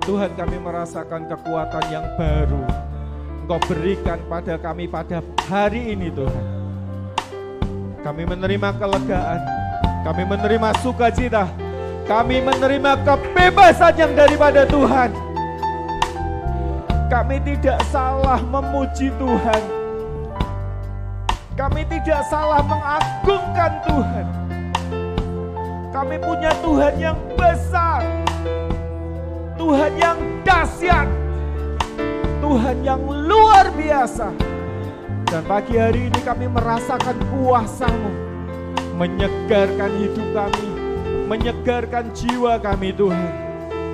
Tuhan, kami merasakan kekuatan yang baru Engkau berikan pada kami pada hari ini Tuhan. Kami menerima kelegaan, kami menerima sukacita, kami menerima kebebasan yang daripada Tuhan. Kami tidak salah memuji Tuhan, kami tidak salah mengagungkan Tuhan. Kami punya Tuhan yang besar, Tuhan yang dahsyat, Tuhan yang luar biasa. Dan pagi hari ini kami merasakan kuasa-Mu menyegarkan hidup kami, menyegarkan jiwa kami Tuhan,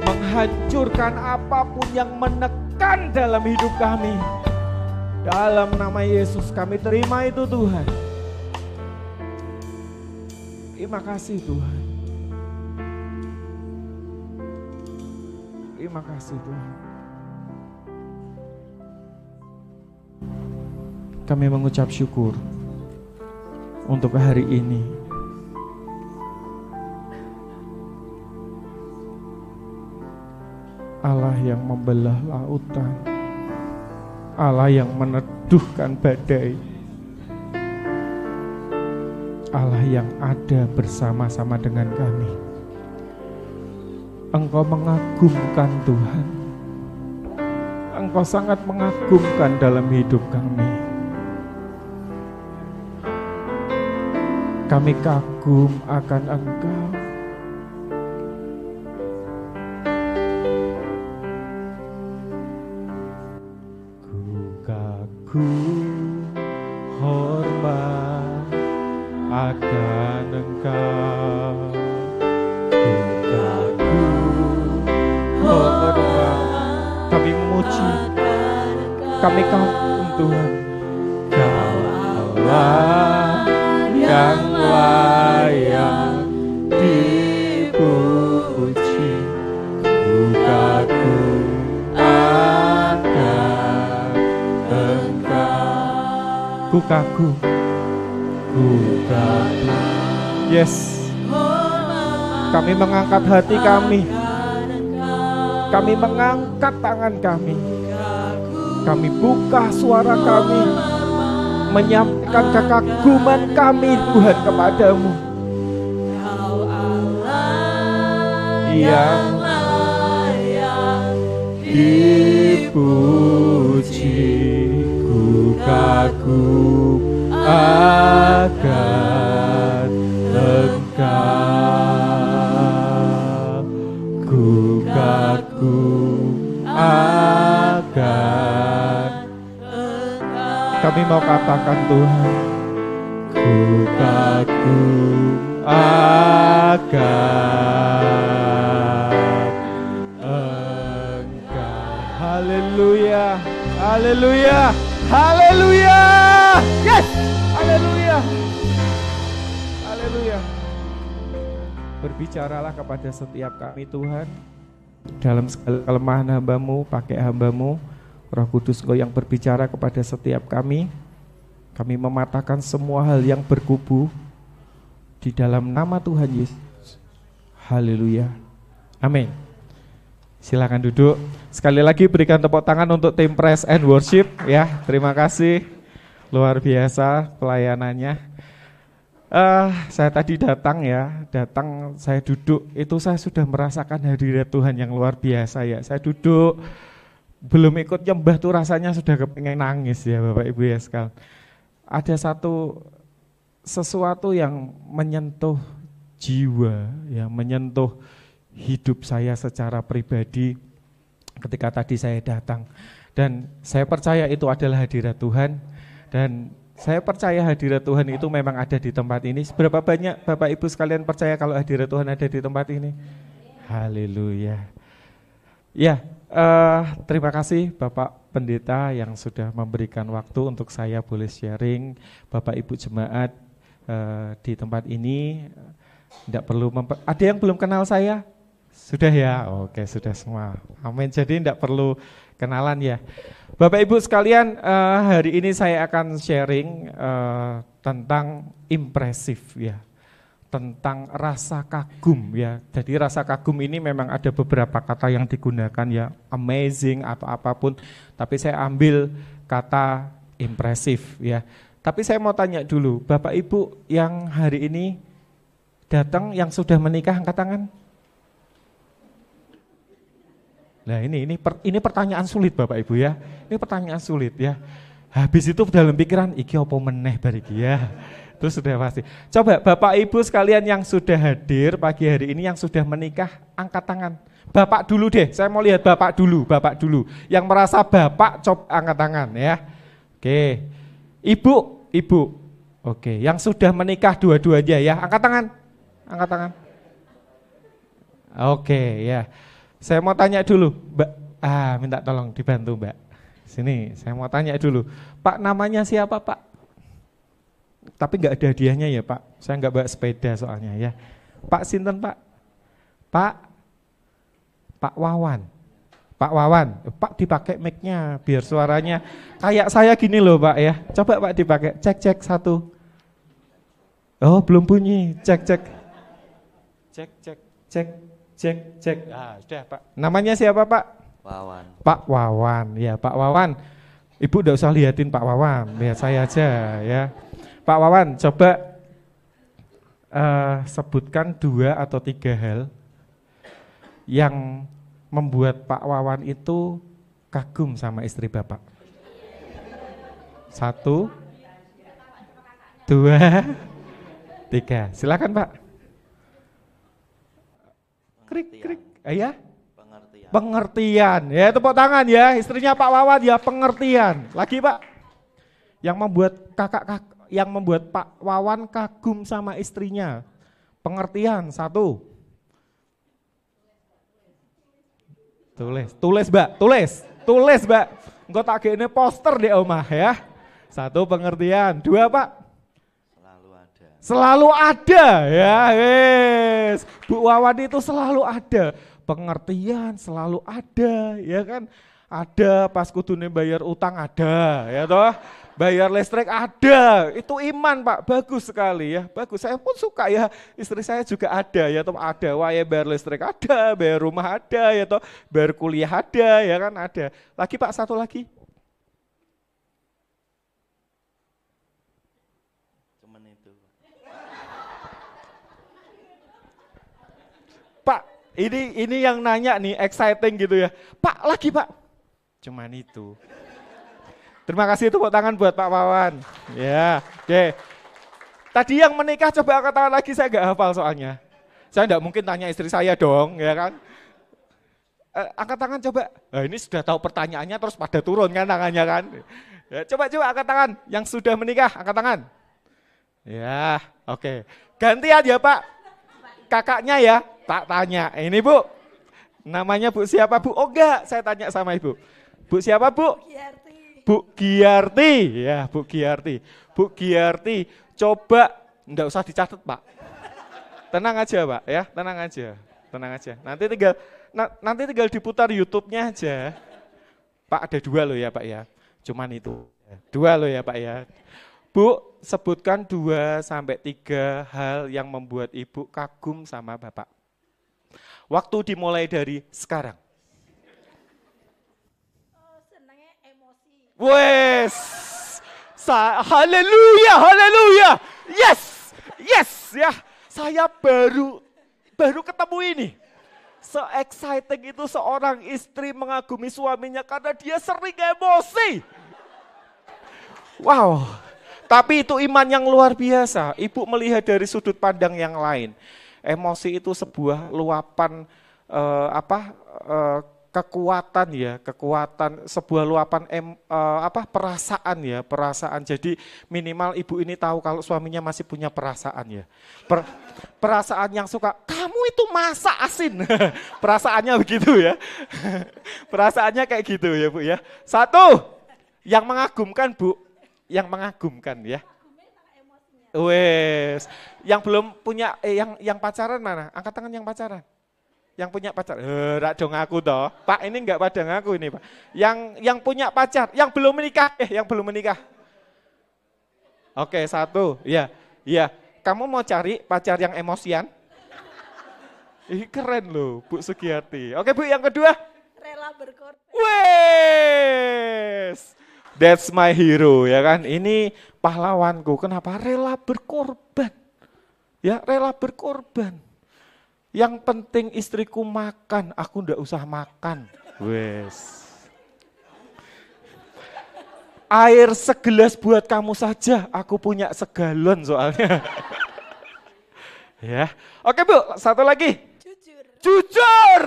menghancurkan apapun yang menekan dalam hidup kami. Dalam nama Yesus kami terima itu Tuhan. Terima kasih Tuhan. Terima kasih Tuhan. Kami mengucap syukur untuk hari ini. Allah yang membelah lautan, Allah yang meneduhkan badai, Allah yang ada bersama-sama dengan kami. Engkau mengagumkan Tuhan, Engkau sangat mengagumkan dalam hidup kami. Kami kagum akan Engkau. Ku kagum hormat akan Engkau. Ku kagum hormat. Kami memuji, kami kagum Tuhan. Kau Allah yang layak dipuji. Ku kagum akan Engkau. Ku kagum, ku kagum. Yes, kami mengangkat hati kami, kami mengangkat tangan kami, kami buka suara kami, menyampaikan kekaguman kami Tuhan kepadamu. Kau Allah yang layak dipuji. Ku kagum akan Engkau. Ku kagum akan. Kami mau katakan Tuhan, ku kagum akan Engkau. Haleluya, haleluya, haleluya. Yes, haleluya, haleluya. Berbicaralah kepada setiap kami Tuhan, dalam segala kelemahan hamba-Mu, pakai hamba-Mu. Roh Kudus Engkau yang berbicara kepada setiap kami. Kami mematahkan semua hal yang berkubu di dalam nama Tuhan Yesus. Haleluya. Amin. Silakan duduk. Sekali lagi berikan tepuk tangan untuk tim Praise and Worship ya. Terima kasih. Luar biasa pelayanannya. Saya tadi datang saya duduk, itu saya sudah merasakan hadirat Tuhan yang luar biasa ya. Saya duduk, belum ikut nyembah tuh rasanya sudah kepengen nangis ya Bapak Ibu ya sekalian. Ada sesuatu yang menyentuh jiwa, yang menyentuh hidup saya secara pribadi ketika tadi saya datang. Dan saya percaya itu adalah hadirat Tuhan, dan saya percaya hadirat Tuhan itu memang ada di tempat ini. Seberapa banyak Bapak Ibu sekalian percaya kalau hadirat Tuhan ada di tempat ini? Haleluya. Ya, terima kasih Bapak Pendeta yang sudah memberikan waktu untuk saya boleh sharing. Bapak Ibu jemaat di tempat ini, tidak perlu ada yang belum kenal saya? Sudah ya? Oke, sudah semua. Amin. Jadi tidak perlu kenalan ya. Bapak Ibu sekalian, hari ini saya akan sharing tentang impresif ya. tentang rasa kagum ya. Jadi rasa kagum ini memang ada beberapa kata yang digunakan ya, amazing atau apapun. Tapi saya ambil kata impresif ya. Tapi saya mau tanya dulu, Bapak Ibu yang hari ini datang yang sudah menikah angkat tangan. Nah ini pertanyaan sulit Bapak Ibu ya. Ini pertanyaan sulit ya. Habis itu dalam pikiran iki apa meneh bar iki ya. Itu sudah pasti. Coba Bapak Ibu sekalian yang sudah hadir pagi hari ini yang sudah menikah angkat tangan. Bapak dulu deh, saya mau lihat Bapak dulu. Yang merasa Bapak coba angkat tangan ya. Oke. Ibu. Oke, yang sudah menikah dua-duanya ya, angkat tangan. Angkat tangan. Oke, ya. Saya mau tanya dulu, Mbak. Minta tolong dibantu, Mbak. Sini, saya mau tanya dulu. Pak, namanya siapa, Pak? Tapi enggak ada hadiahnya ya, Pak. Saya enggak bawa sepeda soalnya ya. Pak sinten, Pak? Pak Wawan. Pak Wawan, Pak dipakai mic-nya biar suaranya kayak saya gini loh, Pak ya. Coba Pak dipakai. Cek 1. Oh, belum bunyi. Cek. Sudah, Pak. Namanya siapa, Pak? Wawan. Pak Wawan. Ya, Pak Wawan. Ibu enggak usah liatin Pak Wawan, lihat saya aja ya. Pak Wawan, coba sebutkan 2 atau 3 hal yang membuat Pak Wawan itu kagum sama istri Bapak. 1, 2, 3. Silakan Pak. Krik. Ya? Pengertian. Ya, tepuk tangan ya. Istrinya Pak Wawan ya, pengertian. Lagi Pak. Yang membuat Pak Wawan kagum sama istrinya. Pengertian. 1. Tulis Mbak. Engko tak gene poster di omah ya. 1 pengertian. 2 Pak. Selalu ada ya. Yes. Bu Wawan itu selalu ada. Pengertian selalu ada ya kan. Ada pas kudune bayar utang ada ya toh. Bayar listrik ada, itu iman Pak, bagus sekali ya, bagus. Saya pun suka ya, istri saya juga ada ya, toh ada, waya bayar listrik ada, bayar rumah ada ya toh, bayar kuliah ada ya kan ada. Lagi Pak, 1 lagi. Cuman itu. Pak, ini yang nanya nih, exciting gitu ya. Pak, lagi Pak. Cuman itu. Terima kasih tepuk tangan buat Pak Wawan. Ya, oke. Tadi yang menikah coba angkat tangan lagi, saya nggak hafal soalnya. Saya nggak mungkin tanya istri saya dong, ya kan? Angkat tangan coba. Nah, ini sudah tahu pertanyaannya terus pada turun kan tangannya kan? Ya, coba angkat tangan. Yang sudah menikah angkat tangan. Ya, oke. Gantian ya Pak. Kakaknya ya, tak tanya. Ini Bu, namanya Bu siapa Bu? Oh enggak, saya tanya sama Ibu. Bu siapa Bu? Bu Giarti, ya Bu Giarti. Bu Giarti, coba enggak usah dicatat Pak. Tenang aja Pak ya, tenang aja. Nanti tinggal diputar YouTube-nya aja. Pak ada 2 loh ya Pak ya, cuman itu. 2 loh ya Pak ya. Bu, sebutkan 2 sampai 3 hal yang membuat Ibu kagum sama Bapak. Waktu dimulai dari sekarang. Wes, haleluya, yes ya. Saya baru ketemu ini. Se-exciting itu seorang istri mengagumi suaminya karena dia sering emosi. Wow, tapi itu iman yang luar biasa. Ibu melihat dari sudut pandang yang lain. Emosi itu sebuah luapan kekuatan sebuah luapan perasaan. Jadi minimal ibu ini tahu kalau suaminya masih punya perasaan ya. Perasaan yang suka, kamu itu masak asin. Perasaannya begitu ya. Perasaannya kayak gitu ya Bu ya. 1, yang mengagumkan Bu, yang mengagumkan ya. Wes, yang belum punya yang pacaran mana? Angkat tangan yang pacaran. Yang punya pacar, rak dong aku toh. Pak ini enggak pada ngaku ini Pak. Yang punya pacar, yang belum menikah, Oke 1, ya. kamu mau cari pacar yang emosian? Ih, keren loh, Bu Sugiyati. Oke, Bu, yang kedua. Rela berkorban. Wes, that's my hero, ya kan? Ini pahlawanku. Kenapa? Rela berkorban. Ya, rela berkorban. Yang penting istriku makan, aku ndak usah makan. Wes. Air segelas buat kamu saja, aku punya segalon soalnya. Ya, oke Bu, satu lagi. Jujur,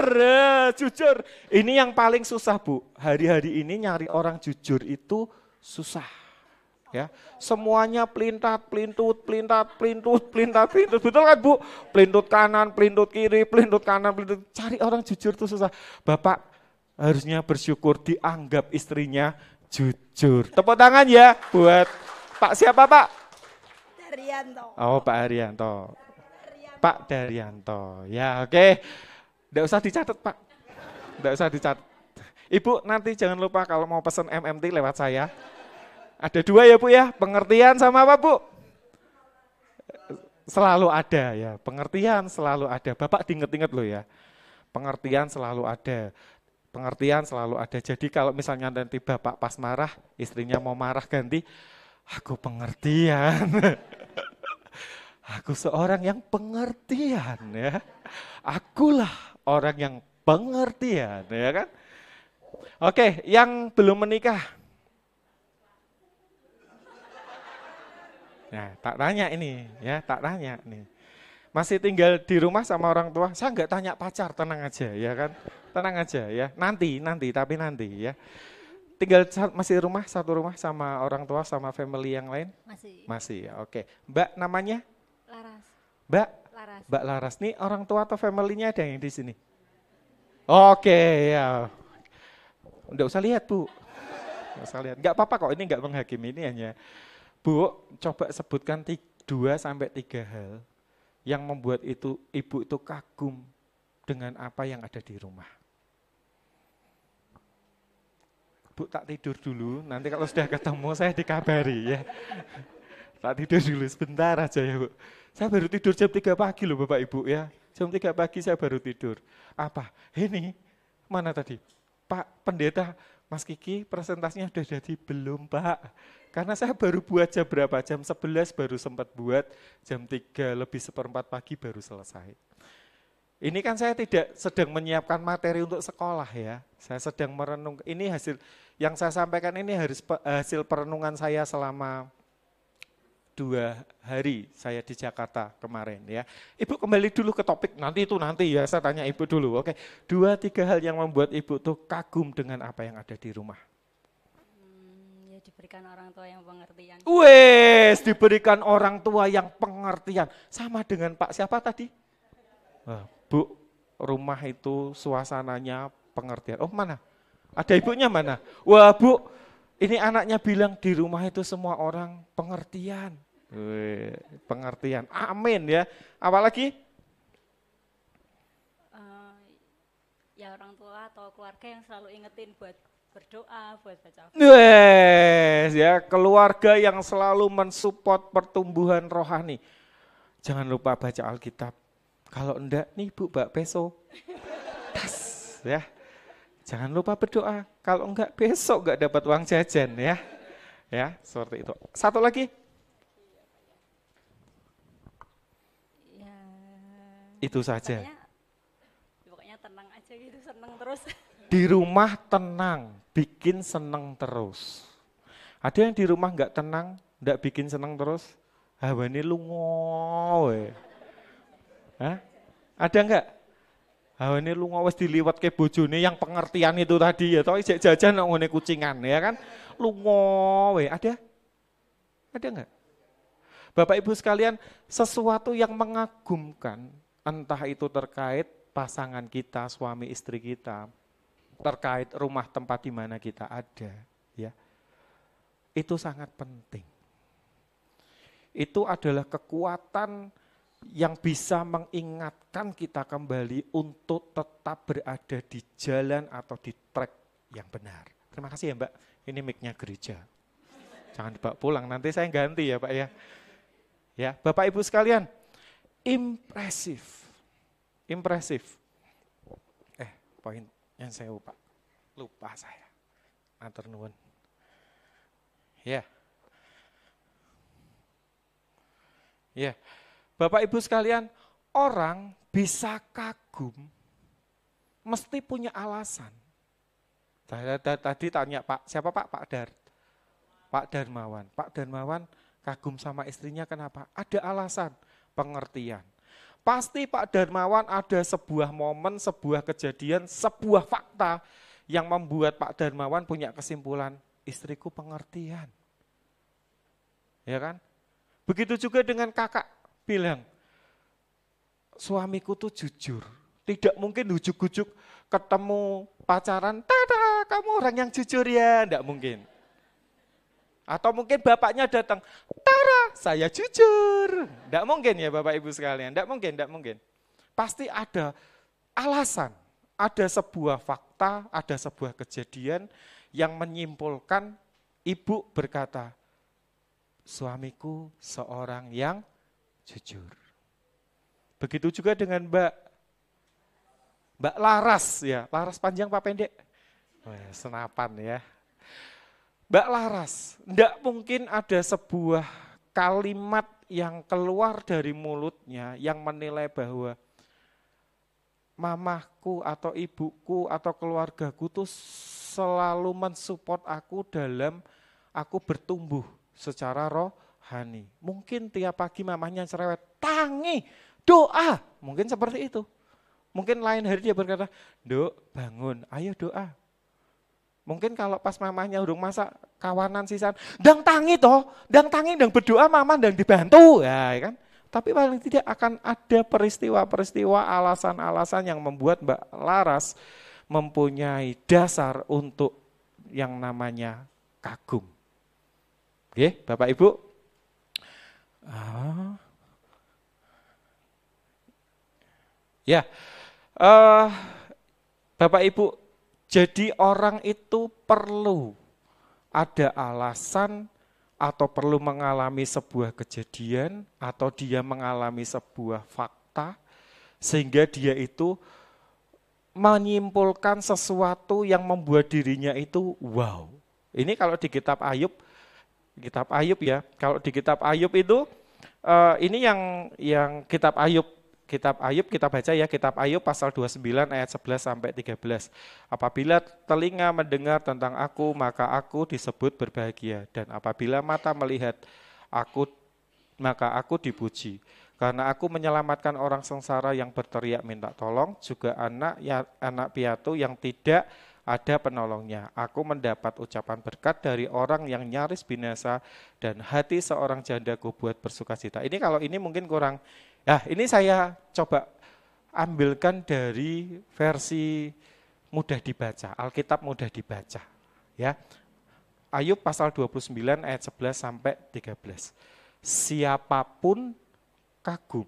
jujur. Ini yang paling susah Bu. Hari-hari ini nyari orang jujur itu susah. Ya, semuanya pelintat, pelintut, pelintat, pelintut, pelintat, pelintut. Betul kan Bu? Pelintut kanan, pelintut kiri, pelintut kanan, pelintut. Cari orang jujur itu susah. Bapak harusnya bersyukur dianggap istrinya jujur. Tepuk tangan ya buat Pak siapa Pak? Daryanto. Oh Pak Haryanto. Pak Daryanto. Ya oke. Nggak usah dicatat Pak. Nggak usah dicatat. Ibu nanti jangan lupa kalau mau pesen MMT lewat saya. Ada 2 ya Bu ya. Pengertian sama apa Bu? Selalu ada ya. Pengertian selalu ada. Bapak diinget-inget loh ya. Pengertian selalu ada. Pengertian selalu ada. Jadi kalau misalnya nanti Bapak pas marah, istrinya mau marah ganti, aku pengertian. Aku seorang yang pengertian ya. Akulah orang yang pengertian ya kan. Oke, yang belum menikah. Nah, tak tanya ini ya, tak tanya nih. Masih tinggal di rumah sama orang tua, saya nggak tanya pacar, tenang aja ya kan. Tenang aja ya, nanti tapi nanti ya. Tinggal masih satu rumah sama orang tua sama family yang lain? Masih. Masih ya, oke. Mbak namanya? Laras. Mbak? Laras. Mbak Laras, nih orang tua atau family-nya ada yang di sini? Oke ya. Nggak usah lihat Bu. Nggak usah lihat, nggak apa-apa kok, ini nggak menghakimi, ini hanya Bu, coba sebutkan 2-3 hal yang membuat ibu itu kagum dengan apa yang ada di rumah. Bu tak tidur dulu, nanti kalau sudah ketemu saya dikabari ya. Tak tidur dulu sebentar aja ya Bu. Saya baru tidur jam 3 pagi loh Bapak Ibu ya. Jam 3 pagi saya baru tidur. Apa? Ini, mana tadi? Pak Pendeta, Mas Kiki presentasinya sudah jadi? Belum Pak. Karena saya baru buat jam berapa? Jam 11 baru sempat buat, jam 3 lebih 1/4 pagi baru selesai. Ini kan saya tidak sedang menyiapkan materi untuk sekolah ya. Saya sedang merenung, ini hasil yang saya sampaikan ini hasil perenungan saya selama 2 hari saya di Jakarta kemarin ya. Ibu kembali dulu ke topik, nanti ya saya tanya Ibu dulu. Oke, 2-3 hal yang membuat Ibu tuh kagum dengan apa yang ada di rumah. Ya diberikan orang tua yang pengertian. Wes, diberikan orang tua yang pengertian. Sama dengan Pak siapa tadi? Bu, rumah itu suasananya pengertian. Oh mana? Ada ibunya mana? Wah Bu, ini anaknya bilang di rumah itu semua orang pengertian. Pengertian, amin ya. Apalagi? Ya orang tua atau keluarga yang selalu ingetin buat berdoa, buat baca. Wes ya, keluarga yang selalu mensupport pertumbuhan rohani. Jangan lupa baca Alkitab. Kalau enggak nih Bu, bakpeso. Tas ya. Jangan lupa berdoa. Kalau enggak besok enggak dapat uang jajan ya. Ya, seperti itu. Satu lagi. Ya. Itu saja. Pokoknya tenang aja gitu, seneng terus. Di rumah tenang, bikin seneng terus. Ada yang di rumah enggak tenang, enggak bikin seneng terus? Hawane lungo we. Hah? Ada enggak? Hawane lungo wis diliwat ke bojone yang pengertian itu tadi ya, toh ijek jajan nang ngene kucingan ya kan. Lungo we, ada? Ada enggak? Bapak Ibu sekalian, sesuatu yang mengagumkan, entah itu terkait pasangan kita, suami istri kita, terkait rumah tempat di mana kita ada, ya. Itu sangat penting. Itu adalah kekuatan yang bisa mengingatkan kita kembali untuk tetap berada di jalan atau di track yang benar. Terima kasih ya Mbak, ini mic-nya gereja. Jangan dibawa pulang, nanti saya ganti ya Pak ya. Ya, Bapak Ibu sekalian, impresif. Impresif. Poin yang saya lupa saya. Matur nuwun. Ya. Ya. Bapak Ibu sekalian, orang bisa kagum mesti punya alasan. Tadi tanya Pak, siapa Pak? Pak Darmawan. Pak Darmawan kagum sama istrinya kenapa? Ada alasan, pengertian. Pasti Pak Darmawan ada sebuah momen, sebuah kejadian, sebuah fakta yang membuat Pak Darmawan punya kesimpulan, istriku pengertian. Ya kan? Begitu juga dengan kakak bilang, suamiku tuh jujur. Tidak mungkin ujuk-ujuk ketemu pacaran, tada kamu orang yang jujur ya, tidak mungkin. Atau mungkin bapaknya datang, tada saya jujur. Tidak mungkin ya Bapak Ibu sekalian, tidak mungkin. Pasti ada alasan, ada sebuah fakta, ada sebuah kejadian yang menyimpulkan ibu berkata, suamiku seorang yang jujur. Begitu juga dengan Mbak Laras ya, Laras panjang Pak pendek? Senapan ya. Mbak Laras, tidak mungkin ada sebuah kalimat yang keluar dari mulutnya yang menilai bahwa mamaku atau ibuku atau keluargaku tuh selalu mensupport aku dalam aku bertumbuh secara rohani. Mungkin tiap pagi mamanya cerewet, tangi, doa, mungkin seperti itu. Mungkin lain hari dia berkata, Dok bangun, ayo doa. Mungkin kalau pas mamanya udah masak kawanan sisan, dang tangi dang berdoa mama dang dibantu, ya kan? Tapi paling tidak akan ada peristiwa-peristiwa, alasan-alasan yang membuat Mbak Laras mempunyai dasar untuk yang namanya kagum. Oke, Bapak Ibu. Bapak Ibu, jadi orang itu perlu ada alasan atau perlu mengalami sebuah kejadian atau dia mengalami sebuah fakta sehingga dia itu menyimpulkan sesuatu yang membuat dirinya itu wow. Ini kalau di kitab Ayub ya, kalau di kitab Ayub itu ini yang kitab Ayub kita baca ya, kitab Ayub pasal 29 ayat 11 sampai 13. Apabila telinga mendengar tentang aku, maka aku disebut berbahagia. Dan apabila mata melihat aku, maka aku dipuji. Karena aku menyelamatkan orang sengsara yang berteriak minta tolong, juga anak piatu yang tidak ada penolongnya. Aku mendapat ucapan berkat dari orang yang nyaris binasa, dan hati seorang janda ku buat bersukacita. Ini kalau ini mungkin kurang. Nah, ini saya coba ambilkan dari versi mudah dibaca, Alkitab mudah dibaca. Ya. Ayub pasal 29 ayat 11 sampai 13. Siapapun kagum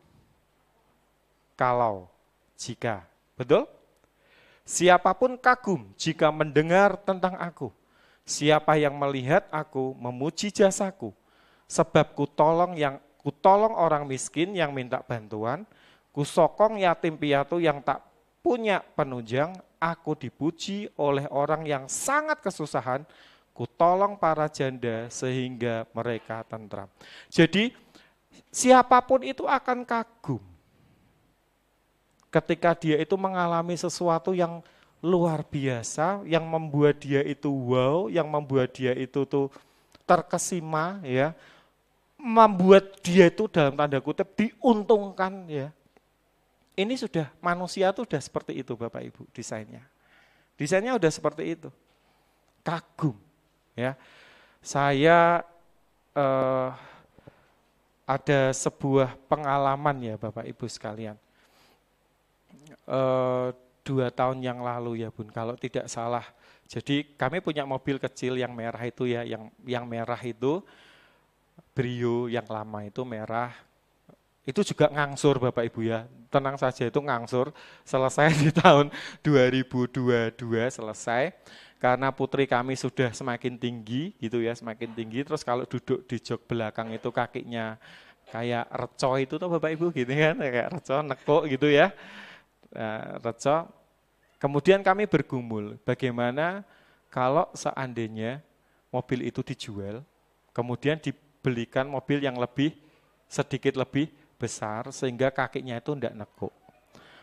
jika, betul? Siapapun kagum jika mendengar tentang aku. Siapa yang melihat aku memuji jasaku, sebab Kutolong orang miskin yang minta bantuan, kusokong yatim piatu yang tak punya penunjang, aku dipuji oleh orang yang sangat kesusahan, kutolong para janda sehingga mereka tentram. Jadi siapapun itu akan kagum ketika dia itu mengalami sesuatu yang luar biasa, yang membuat dia itu wow, yang membuat dia itu tuh terkesima ya. Membuat dia itu dalam tanda kutip diuntungkan ya. Ini sudah manusia tuh udah seperti itu Bapak Ibu desainnya. Desainnya udah seperti itu. Kagum ya. Saya ada sebuah pengalaman ya Bapak Ibu sekalian. 2 tahun yang lalu ya Bun, kalau tidak salah. Jadi kami punya mobil kecil yang merah itu ya, yang merah itu Brio yang lama itu merah, itu juga ngangsur Bapak Ibu ya, tenang saja itu ngangsur, selesai di tahun 2022 selesai, karena putri kami sudah semakin tinggi gitu ya, semakin tinggi, terus kalau duduk di jok belakang itu kakinya kayak reco itu tuh Bapak Ibu gitu kan, kayak reco, nekuk gitu ya. Nah, reco. Kemudian kami bergumul, bagaimana kalau seandainya mobil itu dijual, kemudian dibelikan mobil yang sedikit lebih besar, sehingga kakinya itu tidak nekuk.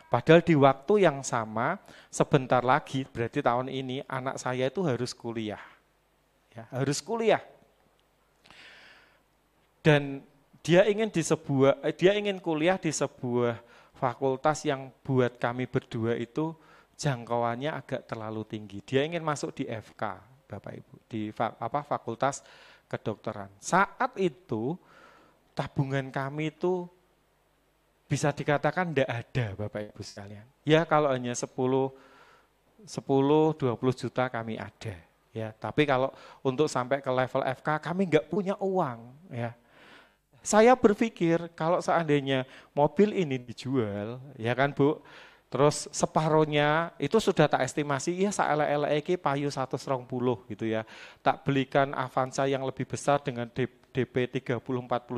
Padahal di waktu yang sama, sebentar lagi, berarti tahun ini, anak saya itu harus kuliah. Ya, harus kuliah. Dan dia ingin kuliah di sebuah fakultas yang buat kami berdua itu jangkauannya agak terlalu tinggi. Dia ingin masuk di FK, Bapak Ibu, di Fakultas Kedokteran. Saat itu tabungan kami itu bisa dikatakan tidak ada, Bapak Ibu sekalian. Ya kalau hanya 10-20 juta kami ada. Ya, tapi kalau untuk sampai ke level FK kami nggak punya uang. Ya. Saya berpikir kalau seandainya mobil ini dijual, ya kan Bu, terus separohnya itu sudah tak estimasi, ya saelek-elek iki payu 120 gitu ya. Tak belikan Avanza yang lebih besar dengan DP 30-40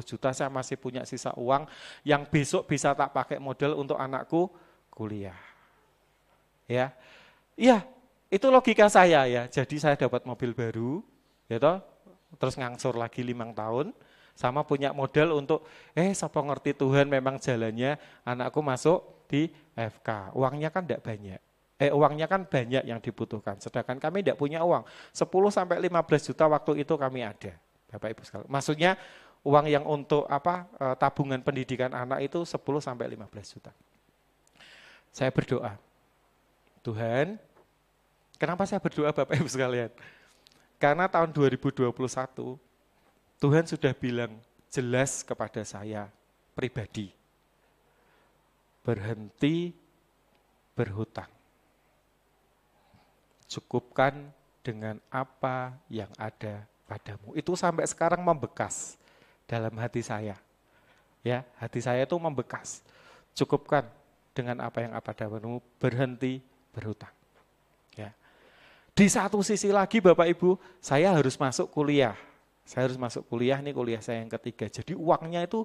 juta, saya masih punya sisa uang yang besok bisa tak pakai modal untuk anakku kuliah. Ya. Iya, itu logika saya ya. Jadi saya dapat mobil baru, ya toh, terus ngangsur lagi 5 tahun, sama punya modal untuk sapa ngerti Tuhan memang jalannya anakku masuk di FK. Uangnya kan tidak banyak. Uangnya kan banyak yang dibutuhkan. Sedangkan kami tidak punya uang. 10-15 juta waktu itu kami ada. Bapak Ibu sekalian. Maksudnya uang yang untuk tabungan pendidikan anak itu 10-15 juta. Saya berdoa. Tuhan, kenapa saya berdoa Bapak Ibu sekalian? Karena tahun 2021 Tuhan sudah bilang jelas kepada saya pribadi. Berhenti berhutang. Cukupkan dengan apa yang ada padamu. Itu sampai sekarang membekas dalam hati saya. Ya, hati saya itu membekas. Cukupkan dengan apa yang ada padamu, berhenti berhutang. Ya. Di satu sisi lagi Bapak Ibu, saya harus masuk kuliah. Saya harus masuk kuliah, ini kuliah saya yang ketiga. Jadi uangnya itu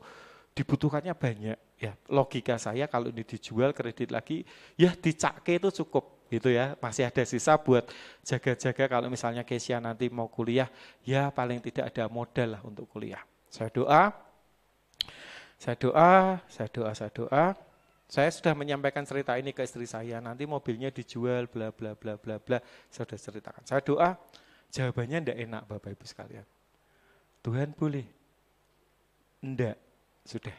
dibutuhkannya banyak. Ya, logika saya kalau ini dijual kredit lagi, ya dicake itu cukup gitu ya. Masih ada sisa buat jaga-jaga kalau misalnya Kesia nanti mau kuliah, ya paling tidak ada modal lah untuk kuliah. Saya doa. Saya sudah menyampaikan cerita ini ke istri saya, nanti mobilnya dijual bla bla bla bla bla. Saya sudah ceritakan. Saya doa, jawabannya enggak enak Bapak Ibu sekalian. Tuhan boleh? Enggak, sudah.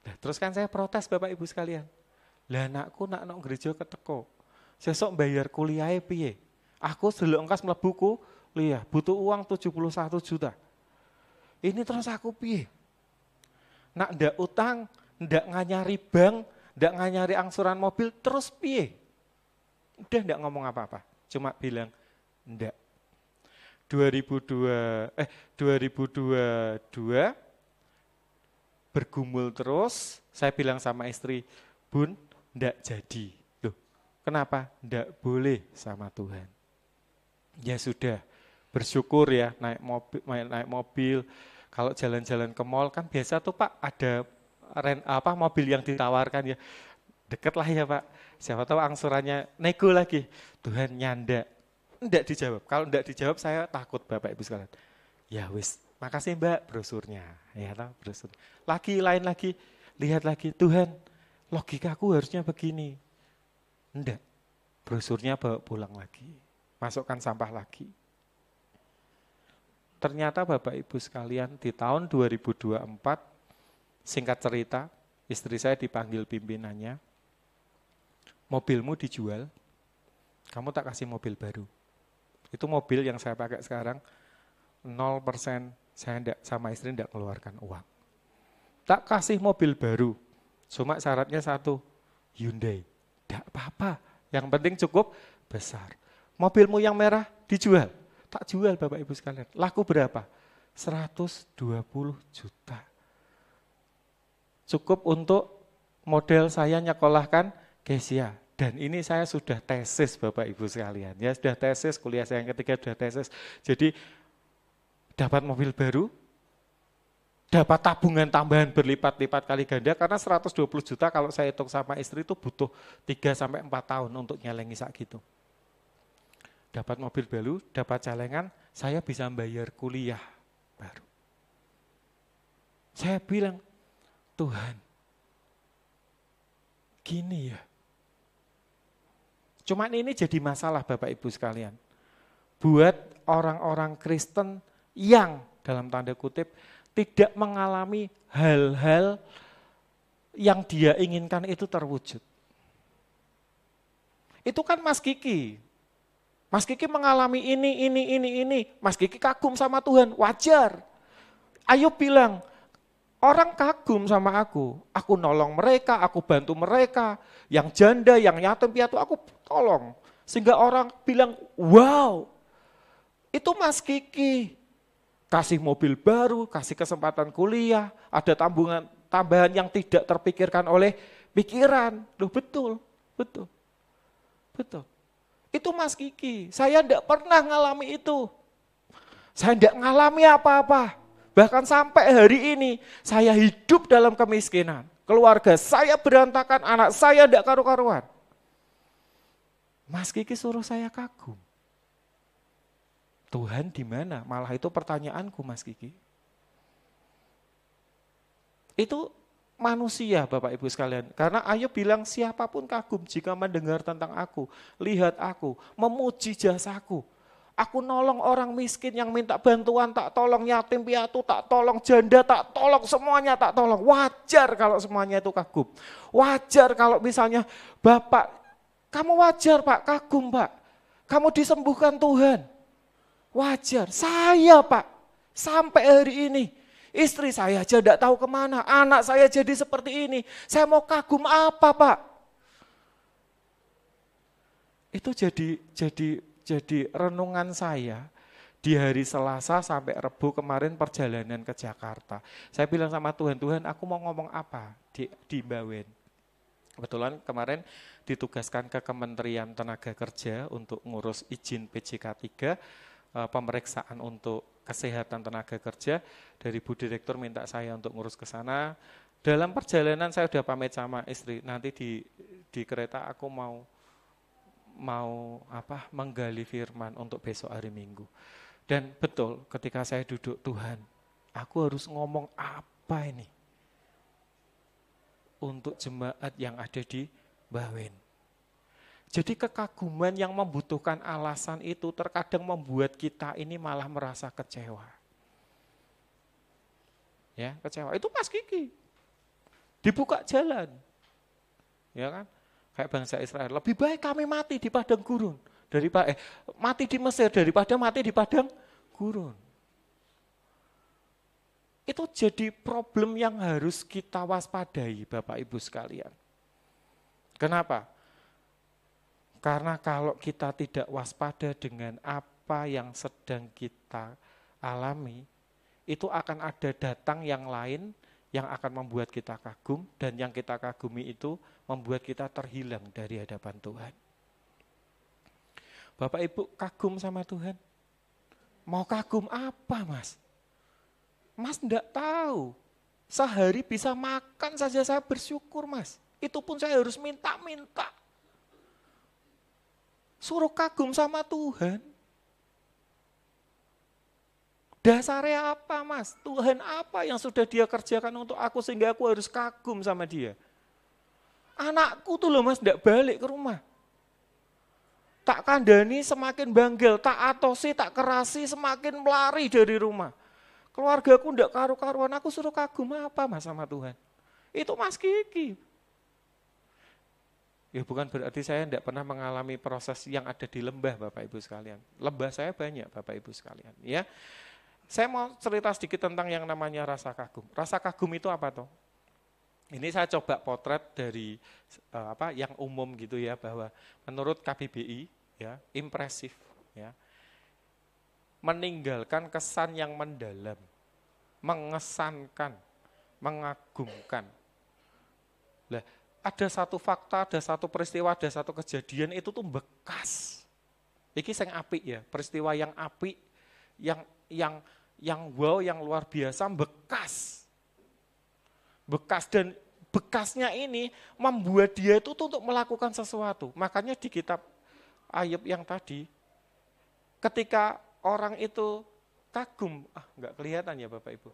Nah, terus kan saya protes Bapak Ibu sekalian. Lah anakku nak gereja keteko. Sesok bayar kuliahnya piye? Aku sedelok engkas mlebu kuliah, butuh uang 71 juta. Ini terus aku piye? Nak ndak utang, ndak nganyari bank, ndak nganyari angsuran mobil, terus piye? Udah ndak ngomong apa-apa, cuma bilang ndak. 2022 bergumul terus, saya bilang sama istri, Bun, ndak jadi. Loh, kenapa? Ndak boleh sama Tuhan. Ya sudah, bersyukur ya naik mobil. Kalau jalan-jalan ke mall kan biasa tuh Pak ada mobil yang ditawarkan ya. Deket lah ya Pak. Siapa tahu angsurannya nego lagi. Tuhan nyanda. Enggak dijawab. Kalau enggak dijawab saya takut Bapak Ibu sekalian. Ya wis, makasih Mbak brosurnya. Ya tahu brosur. Lain lagi, lihat lagi Tuhan, logikaku harusnya begini. Enggak. Brosurnya bawa pulang lagi. Masukkan sampah lagi. Ternyata Bapak Ibu sekalian di tahun 2024, singkat cerita, istri saya dipanggil pimpinannya, mobilmu dijual, kamu tak kasih mobil baru. Itu mobil yang saya pakai sekarang, 0%, saya sama istri tidak keluarkan uang. Tak kasih mobil baru, cuma syaratnya satu, Hyundai. Tidak apa-apa, yang penting cukup besar. Mobilmu yang merah dijual, tak jual Bapak Ibu sekalian. Laku berapa? 120 juta. Cukup untuk model saya nyekolahkan Kesia. Dan ini saya sudah tesis Bapak Ibu sekalian. Ya sudah tesis, kuliah saya yang ketiga sudah tesis. Jadi dapat mobil baru, dapat tabungan tambahan berlipat-lipat kali ganda, karena 120 juta kalau saya hitung sama istri itu butuh 3-4 tahun untuk nyelengi sak gitu. Dapat mobil baru, dapat celengan, saya bisa bayar kuliah baru. Saya bilang, Tuhan, gini ya. Cuman ini jadi masalah Bapak Ibu sekalian. Buat orang-orang Kristen yang dalam tanda kutip tidak mengalami hal-hal yang dia inginkan itu terwujud. Itu kan Mas Kiki. Mas Kiki mengalami ini. Mas Kiki kagum sama Tuhan, wajar. Ayub bilang, orang kagum sama aku nolong mereka, aku bantu mereka, yang janda, yang yatim piatu, aku tolong. Sehingga orang bilang, wow, itu Mas Kiki. Kasih mobil baru, kasih kesempatan kuliah, ada tambahan yang tidak terpikirkan oleh pikiran. Loh betul. Itu Mas Kiki, saya tidak pernah ngalami itu. Saya tidak ngalami apa-apa. Bahkan sampai hari ini, saya hidup dalam kemiskinan. Keluarga saya berantakan, anak saya tidak karu-karuan. Mas Kiki suruh saya kagum. Tuhan di mana? Malah itu pertanyaanku Mas Kiki. Itu manusia Bapak Ibu sekalian. Karena Ayub bilang siapapun kagum jika mendengar tentang aku, lihat aku, memuji jasaku. Aku nolong orang miskin yang minta bantuan, tak tolong yatim piatu, tak tolong janda, tak tolong semuanya, tak tolong. Wajar kalau semuanya itu kagum. Wajar kalau misalnya Bapak, kamu wajar Pak, kagum Pak. Kamu disembuhkan Tuhan. Wajar, saya Pak, sampai hari ini, istri saya aja tidak tahu kemana, anak saya jadi seperti ini, saya mau kagum apa Pak? Itu jadi renungan saya di hari Selasa sampai Rebu kemarin perjalanan ke Jakarta. Saya bilang sama Tuhan, aku mau ngomong apa di Bawen. Kebetulan kemarin ditugaskan ke Kementerian Tenaga Kerja untuk ngurus izin PJK 3, pemeriksaan untuk kesehatan tenaga kerja. Dari Bu Direktur minta saya untuk ngurus ke sana. Dalam perjalanan saya sudah pamit sama istri, nanti di kereta aku mau menggali firman untuk besok hari Minggu. Dan betul ketika saya duduk, Tuhan, aku harus ngomong apa ini untuk jemaat yang ada di Bawen. Jadi kekaguman yang membutuhkan alasan itu terkadang membuat kita ini malah merasa kecewa. Ya, kecewa. Itu Mas Kiki. Dibuka jalan. Ya kan? Kayak bangsa Israel, lebih baik kami mati di padang gurun daripada mati di Mesir daripada mati di padang gurun. Itu jadi problem yang harus kita waspadai Bapak Ibu sekalian. Kenapa? Karena kalau kita tidak waspada dengan apa yang sedang kita alami, itu akan ada datang yang lain yang akan membuat kita kagum, dan yang kita kagumi itu membuat kita terhilang dari hadapan Tuhan. Bapak Ibu kagum sama Tuhan? Mau kagum apa Mas? Mas enggak tahu. Sehari bisa makan saja saya bersyukur Mas. Itu pun saya harus minta-minta. Suruh kagum sama Tuhan. Dasarnya apa Mas? Tuhan apa yang sudah Dia kerjakan untuk aku sehingga aku harus kagum sama Dia? Anakku tuh loh Mas, enggak balik ke rumah. Tak kandani semakin banggel, tak atosi, tak kerasi semakin melari dari rumah. Keluargaku enggak karu-karuan, aku suruh kagum apa Mas sama Tuhan? Itu Mas Kiki. Ya bukan berarti saya tidak pernah mengalami proses yang ada di lembah Bapak Ibu sekalian. Lembah saya banyak Bapak Ibu sekalian. Ya, saya mau cerita sedikit tentang yang namanya rasa kagum. Rasa kagum itu apa toh? Ini saya coba potret dari yang umum gitu ya, bahwa menurut KBBI ya impresif ya, meninggalkan kesan yang mendalam, mengesankan, mengagumkan. Lah, ada satu fakta, ada satu peristiwa, ada satu kejadian itu tuh bekas. Iki sing apik ya, peristiwa yang apik, yang wow, yang luar biasa, bekas. Bekas, dan bekasnya ini membuat dia itu untuk melakukan sesuatu. Makanya di kitab Ayub yang tadi, ketika orang itu kagum, nggak kelihatan ya Bapak Ibu.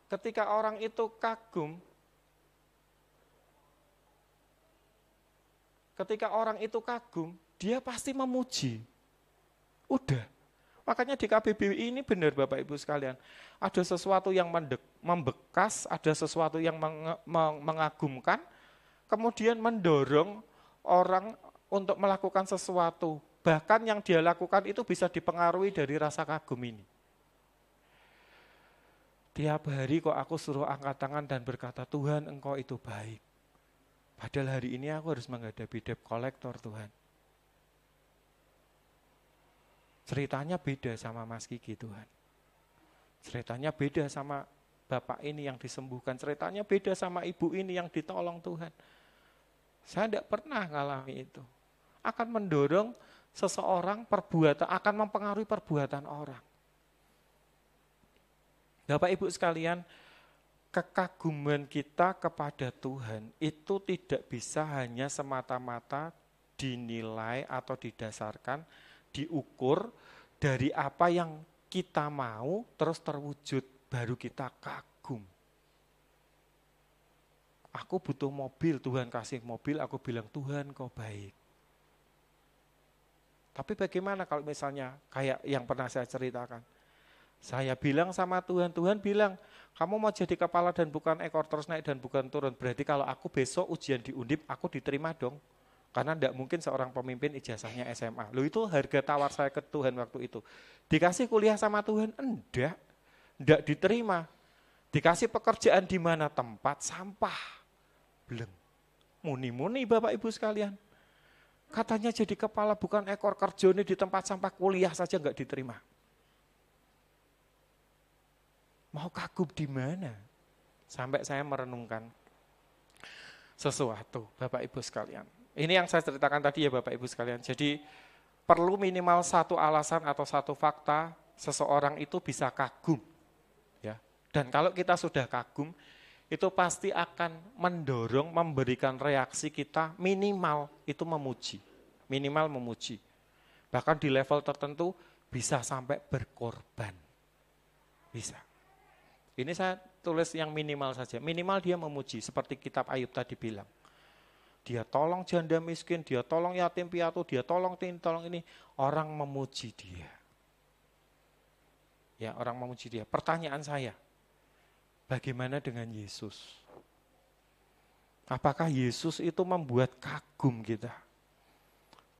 Ketika orang itu kagum, dia pasti memuji. Udah. Makanya di KBBI ini benar Bapak Ibu sekalian. Ada sesuatu yang membekas, ada sesuatu yang mengagumkan, kemudian mendorong orang untuk melakukan sesuatu. Bahkan yang dia lakukan itu bisa dipengaruhi dari rasa kagum ini. Tiap hari kok aku suruh angkat tangan dan berkata, Tuhan Engkau itu baik. Padahal hari ini aku harus menghadapi debt collector Tuhan. Ceritanya beda sama Mas Kiki Tuhan. Ceritanya beda sama bapak ini yang disembuhkan. Ceritanya beda sama ibu ini yang ditolong Tuhan. Saya tidak pernah ngalami itu. Akan mendorong seseorang perbuatan, akan mempengaruhi perbuatan orang. Bapak Ibu sekalian, kekaguman kita kepada Tuhan itu tidak bisa hanya semata-mata dinilai atau didasarkan, diukur dari apa yang kita mau terus terwujud, baru kita kagum. Aku butuh mobil, Tuhan kasih mobil, aku bilang Tuhan kau baik. Tapi bagaimana kalau misalnya kayak yang pernah saya ceritakan, saya bilang sama Tuhan, Tuhan bilang kamu mau jadi kepala dan bukan ekor, terus naik dan bukan turun, berarti kalau aku besok ujian di Undip aku diterima dong. Karena tidak mungkin seorang pemimpin ijazahnya SMA. Loh itu harga tawar saya ke Tuhan waktu itu. Dikasih kuliah sama Tuhan? Enggak diterima. Dikasih pekerjaan di mana? Tempat sampah. Belum. Muni-muni Bapak Ibu sekalian. Katanya jadi kepala bukan ekor, kerjanya di tempat sampah, kuliah saja enggak diterima. Mau kagum di mana? Sampai saya merenungkan sesuatu Bapak Ibu sekalian. Ini yang saya ceritakan tadi ya Bapak Ibu sekalian. Jadi perlu minimal satu alasan atau satu fakta seseorang itu bisa kagum. Ya. Dan kalau kita sudah kagum, itu pasti akan mendorong, memberikan reaksi kita minimal itu memuji. Minimal memuji. Bahkan di level tertentu bisa sampai berkorban. Bisa. Ini saya tulis yang minimal saja. Minimal dia memuji, seperti kitab Ayub tadi bilang. Dia tolong janda miskin, dia tolong yatim piatu, dia tolong ini. Orang memuji dia. Ya, orang memuji dia. Pertanyaan saya, bagaimana dengan Yesus? Apakah Yesus itu membuat kagum kita?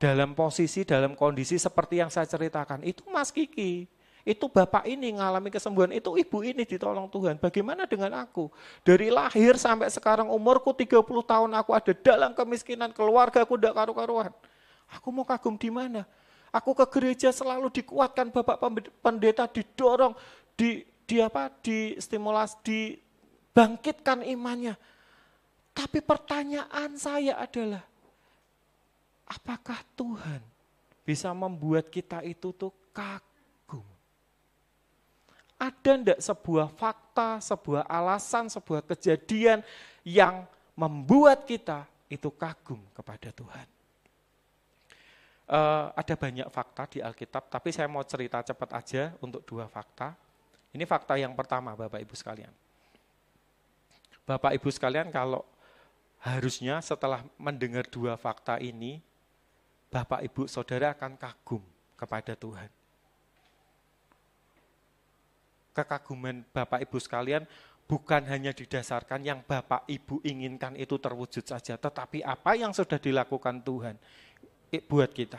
Dalam posisi, dalam kondisi seperti yang saya ceritakan, itu Mas Kiki. Itu bapak ini ngalami kesembuhan, itu ibu ini ditolong Tuhan. Bagaimana dengan aku? Dari lahir sampai sekarang umurku 30 tahun aku ada dalam kemiskinan, keluarga aku tidak karu-karuan. Aku mau kagum di mana? Aku ke gereja selalu dikuatkan bapak pendeta, didorong, distimulasi, dibangkitkan imannya. Tapi pertanyaan saya adalah, apakah Tuhan bisa membuat kita itu tuh kagum? Ada enggak sebuah fakta, sebuah alasan, sebuah kejadian yang membuat kita itu kagum kepada Tuhan? Ada banyak fakta di Alkitab, tapi saya mau cerita cepat aja untuk 2 fakta. Ini fakta yang pertama Bapak Ibu sekalian. Bapak Ibu sekalian, kalau harusnya setelah mendengar 2 fakta ini, Bapak Ibu Saudara akan kagum kepada Tuhan. Kekaguman Bapak Ibu sekalian bukan hanya didasarkan yang Bapak Ibu inginkan itu terwujud saja, tetapi apa yang sudah dilakukan Tuhan buat kita.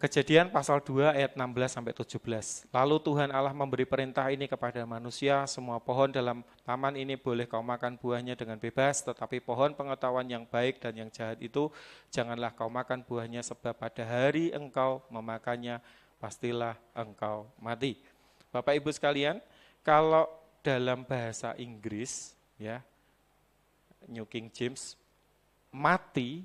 Kejadian pasal 2 ayat 16-17. Lalu Tuhan Allah memberi perintah ini kepada manusia, semua pohon dalam taman ini boleh kau makan buahnya dengan bebas, tetapi pohon pengetahuan yang baik dan yang jahat itu janganlah kau makan buahnya, sebab pada hari engkau memakannya pastilah engkau mati. Bapak Ibu sekalian, kalau dalam bahasa Inggris, ya, New King James, mati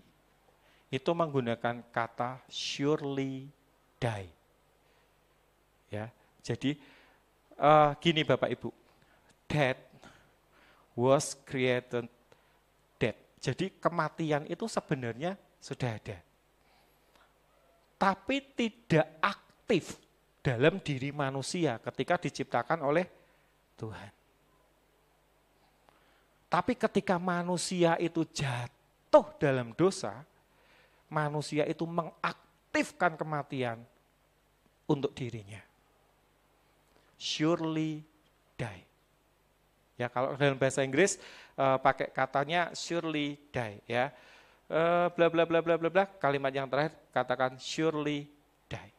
itu menggunakan kata surely die. Ya, jadi gini Bapak Ibu, death was created dead. Jadi kematian itu sebenarnya sudah ada. Tapi tidak aktif dalam diri manusia ketika diciptakan oleh Tuhan. Tapi ketika manusia itu jatuh dalam dosa, manusia itu mengaktifkan kematian untuk dirinya. Surely die. Ya, kalau dalam bahasa Inggris pakai katanya surely die, ya. Bla bla bla bla bla bla, kalimat yang terakhir katakan surely die.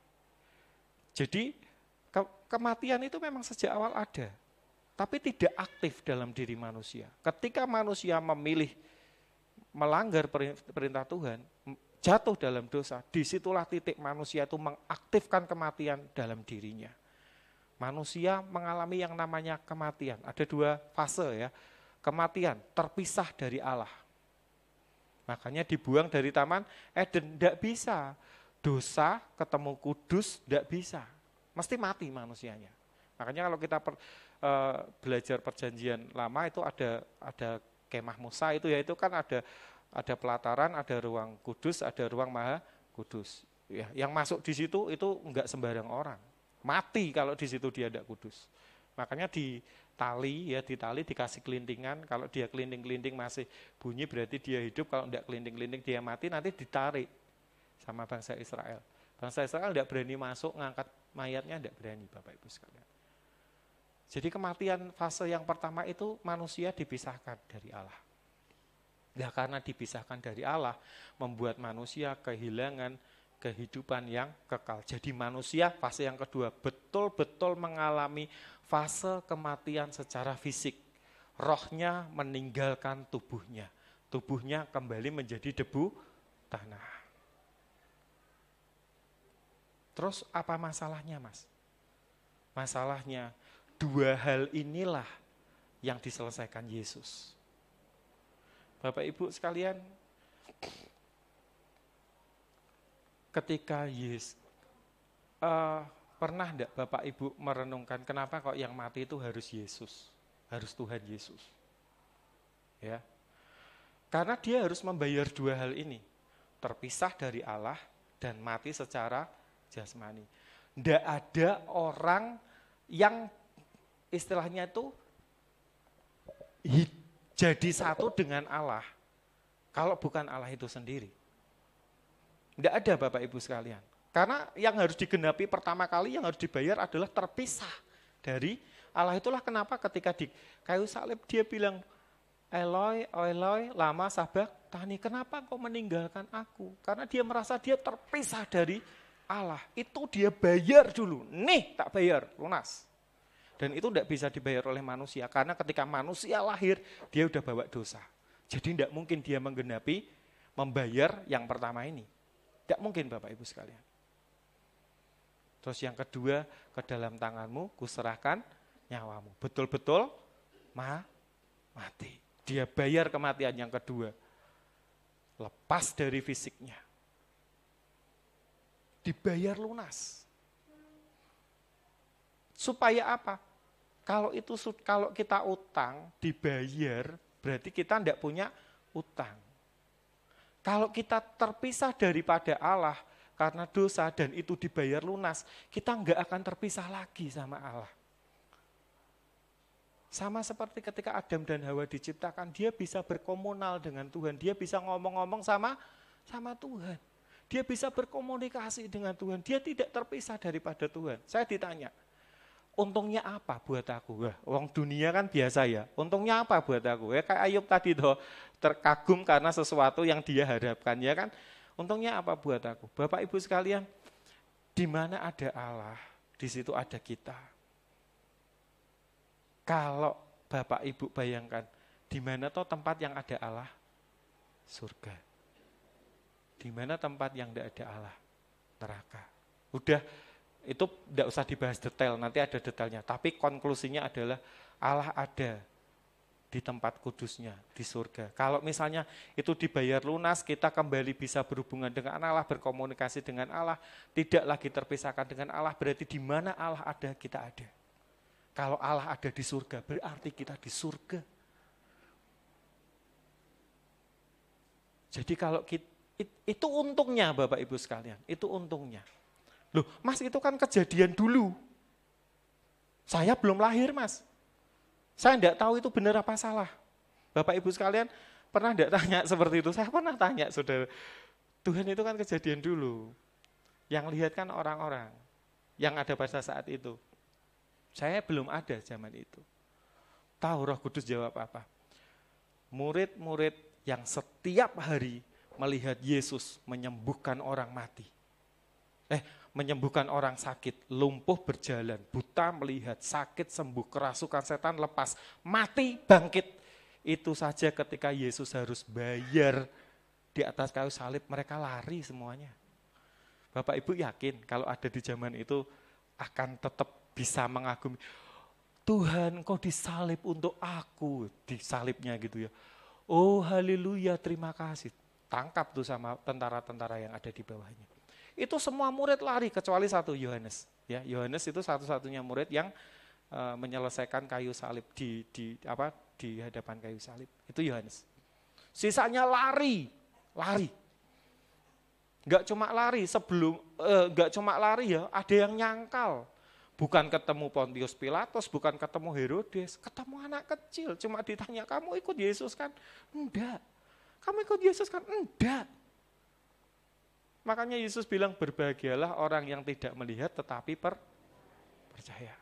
Jadi kematian itu memang sejak awal ada, tapi tidak aktif dalam diri manusia. Ketika manusia memilih melanggar perintah Tuhan, jatuh dalam dosa, disitulah titik manusia itu mengaktifkan kematian dalam dirinya. Manusia mengalami yang namanya kematian. Ada 2 fase ya. Kematian terpisah dari Allah. Makanya dibuang dari Taman Eden, tidak bisa. Dosa ketemu kudus, tidak bisa. Mesti mati manusianya. Makanya kalau kita belajar perjanjian lama itu ada kemah Musa itu, yaitu kan ada pelataran, ada ruang kudus, ada ruang maha kudus. Ya, yang masuk di situ itu enggak sembarang orang. Mati kalau di situ dia tidak kudus. Makanya ditali dikasih kelintingan, kalau dia kelinting-kelinting masih bunyi berarti dia hidup, kalau tidak kelinting-kelinting dia mati, nanti ditarik sama bangsa Israel. Bangsa Israel tidak berani masuk, ngangkat mayatnya tidak berani, Bapak Ibu sekalian. Jadi kematian fase yang pertama itu manusia dipisahkan dari Allah. Ya, karena dipisahkan dari Allah, membuat manusia kehilangan kehidupan yang kekal. Jadi manusia fase yang kedua betul-betul mengalami fase kematian secara fisik. Rohnya meninggalkan tubuhnya. Tubuhnya kembali menjadi debu tanah. Terus apa masalahnya, Mas? Masalahnya 2 hal inilah yang diselesaikan Yesus. Bapak Ibu sekalian, ketika Yesus, pernah enggak Bapak Ibu merenungkan kenapa kok yang mati itu harus Yesus, harus Tuhan Yesus? Ya, karena dia harus membayar 2 hal ini, terpisah dari Allah dan mati secara jasmani. Enggak ada orang yang istilahnya itu jadi satu dengan Allah, kalau bukan Allah itu sendiri. Tidak ada Bapak Ibu sekalian. Karena yang harus digenapi pertama kali, yang harus dibayar adalah terpisah dari Allah. Itulah kenapa ketika di kayu salib dia bilang, Eloi, Eloi, lama sabachthani, kenapa kau meninggalkan aku? Karena dia merasa dia terpisah dari Allah. Itu dia bayar dulu, nih tak bayar, lunas. Dan itu tidak bisa dibayar oleh manusia, karena ketika manusia lahir, dia udah bawa dosa. Jadi tidak mungkin dia menggenapi, membayar yang pertama ini. Tidak mungkin Bapak Ibu sekalian. Terus yang kedua, ke dalam tanganmu kuserahkan nyawamu. Betul-betul mati. Dia bayar kematian yang kedua. Lepas dari fisiknya. Dibayar lunas. Supaya apa? Kalau kita utang, dibayar, berarti kita tidak punya utang. Kalau kita terpisah daripada Allah karena dosa dan itu dibayar lunas, kita enggak akan terpisah lagi sama Allah. Sama seperti ketika Adam dan Hawa diciptakan, dia bisa berkomunal dengan Tuhan, dia bisa ngomong-ngomong sama Tuhan. Dia bisa berkomunikasi dengan Tuhan, dia tidak terpisah daripada Tuhan. Saya ditanya, untungnya apa buat aku? Wah, orang dunia kan biasa ya. Untungnya apa buat aku? Ya kayak Ayub tadi tuh, terkagum karena sesuatu yang dia harapkan, ya kan? Untungnya apa buat aku? Bapak Ibu sekalian, di mana ada Allah, di situ ada kita. Kalau Bapak Ibu bayangkan, di mana toh tempat yang ada Allah? Surga. Di mana tempat yang tidak ada Allah? Neraka. Udah, itu tidak usah dibahas detail, nanti ada detailnya. Tapi konklusinya adalah Allah ada di tempat kudusnya, di surga. Kalau misalnya itu dibayar lunas, kita kembali bisa berhubungan dengan Allah, berkomunikasi dengan Allah, tidak lagi terpisahkan dengan Allah, berarti di mana Allah ada, kita ada. Kalau Allah ada di surga, berarti kita di surga. Jadi kalau itu untungnya Bapak Ibu sekalian, itu untungnya. Loh Mas itu kan kejadian dulu. Saya belum lahir Mas. Saya enggak tahu itu benar apa salah. Bapak Ibu sekalian pernah enggak tanya seperti itu? Saya pernah tanya saudara. Tuhan itu kan kejadian dulu. Yang lihat kan orang-orang yang ada pada saat itu. Saya belum ada zaman itu. Tahu Roh Kudus jawab apa? Murid-murid yang setiap hari melihat Yesus menyembuhkan orang mati. Menyembuhkan orang sakit, lumpuh berjalan, buta melihat, sakit sembuh, kerasukan setan lepas, mati bangkit. Itu saja ketika Yesus harus bayar di atas kayu salib, mereka lari semuanya. Bapak Ibu yakin kalau ada di zaman itu akan tetap bisa mengagumi. Tuhan kau disalib untuk aku, disalibnya gitu ya. Oh haleluya, terima kasih. Tangkap tuh sama tentara-tentara yang ada di bawahnya. Itu semua murid lari kecuali satu, Yohanes. Ya, Yohanes itu satu-satunya murid yang menyelesaikan kayu salib di hadapan kayu salib. Itu Yohanes. Sisanya lari. Enggak cuma lari ya, ada yang nyangkal. Bukan ketemu Pontius Pilatus, bukan ketemu Herodes, ketemu anak kecil. Cuma ditanya, kamu ikut Yesus kan? Enggak. Kamu ikut Yesus kan? Enggak. Makanya Yesus bilang, berbahagialah orang yang tidak melihat tetapi percaya.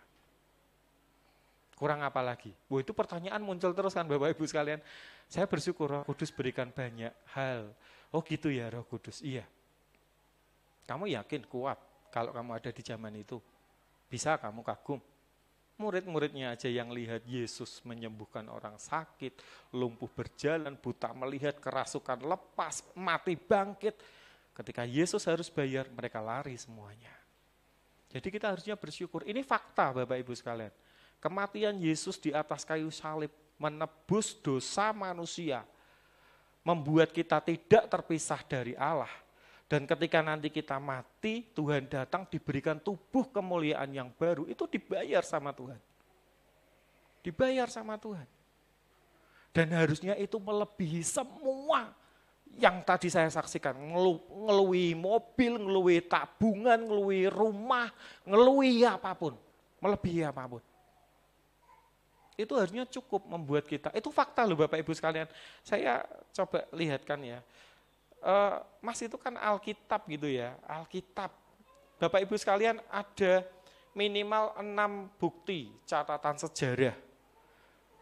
Kurang apa lagi? Wah, itu pertanyaan muncul terus kan Bapak Ibu sekalian. Saya bersyukur Roh Kudus berikan banyak hal. Oh gitu ya Roh Kudus, iya. Kamu yakin kuat kalau kamu ada di zaman itu? Bisa kamu kagum? Murid-muridnya aja yang lihat Yesus menyembuhkan orang sakit, lumpuh berjalan, buta melihat, kerasukan lepas, mati bangkit. Ketika Yesus harus bayar, mereka lari semuanya. Jadi kita harusnya bersyukur. Ini fakta Bapak Ibu sekalian. Kematian Yesus di atas kayu salib menebus dosa manusia. Membuat kita tidak terpisah dari Allah. Dan ketika nanti kita mati, Tuhan datang diberikan tubuh kemuliaan yang baru. Itu dibayar sama Tuhan. Dibayar sama Tuhan. Dan harusnya itu melebihi semua yang tadi saya saksikan, ngeluhi mobil, ngeluhi tabungan, ngeluhi rumah, ngeluhi apapun, melebihi apapun. Itu harusnya cukup membuat kita, itu fakta loh Bapak Ibu sekalian. Saya coba lihatkan ya, Mas itu kan Alkitab gitu ya, Alkitab. Bapak Ibu sekalian ada minimal 6 bukti catatan sejarah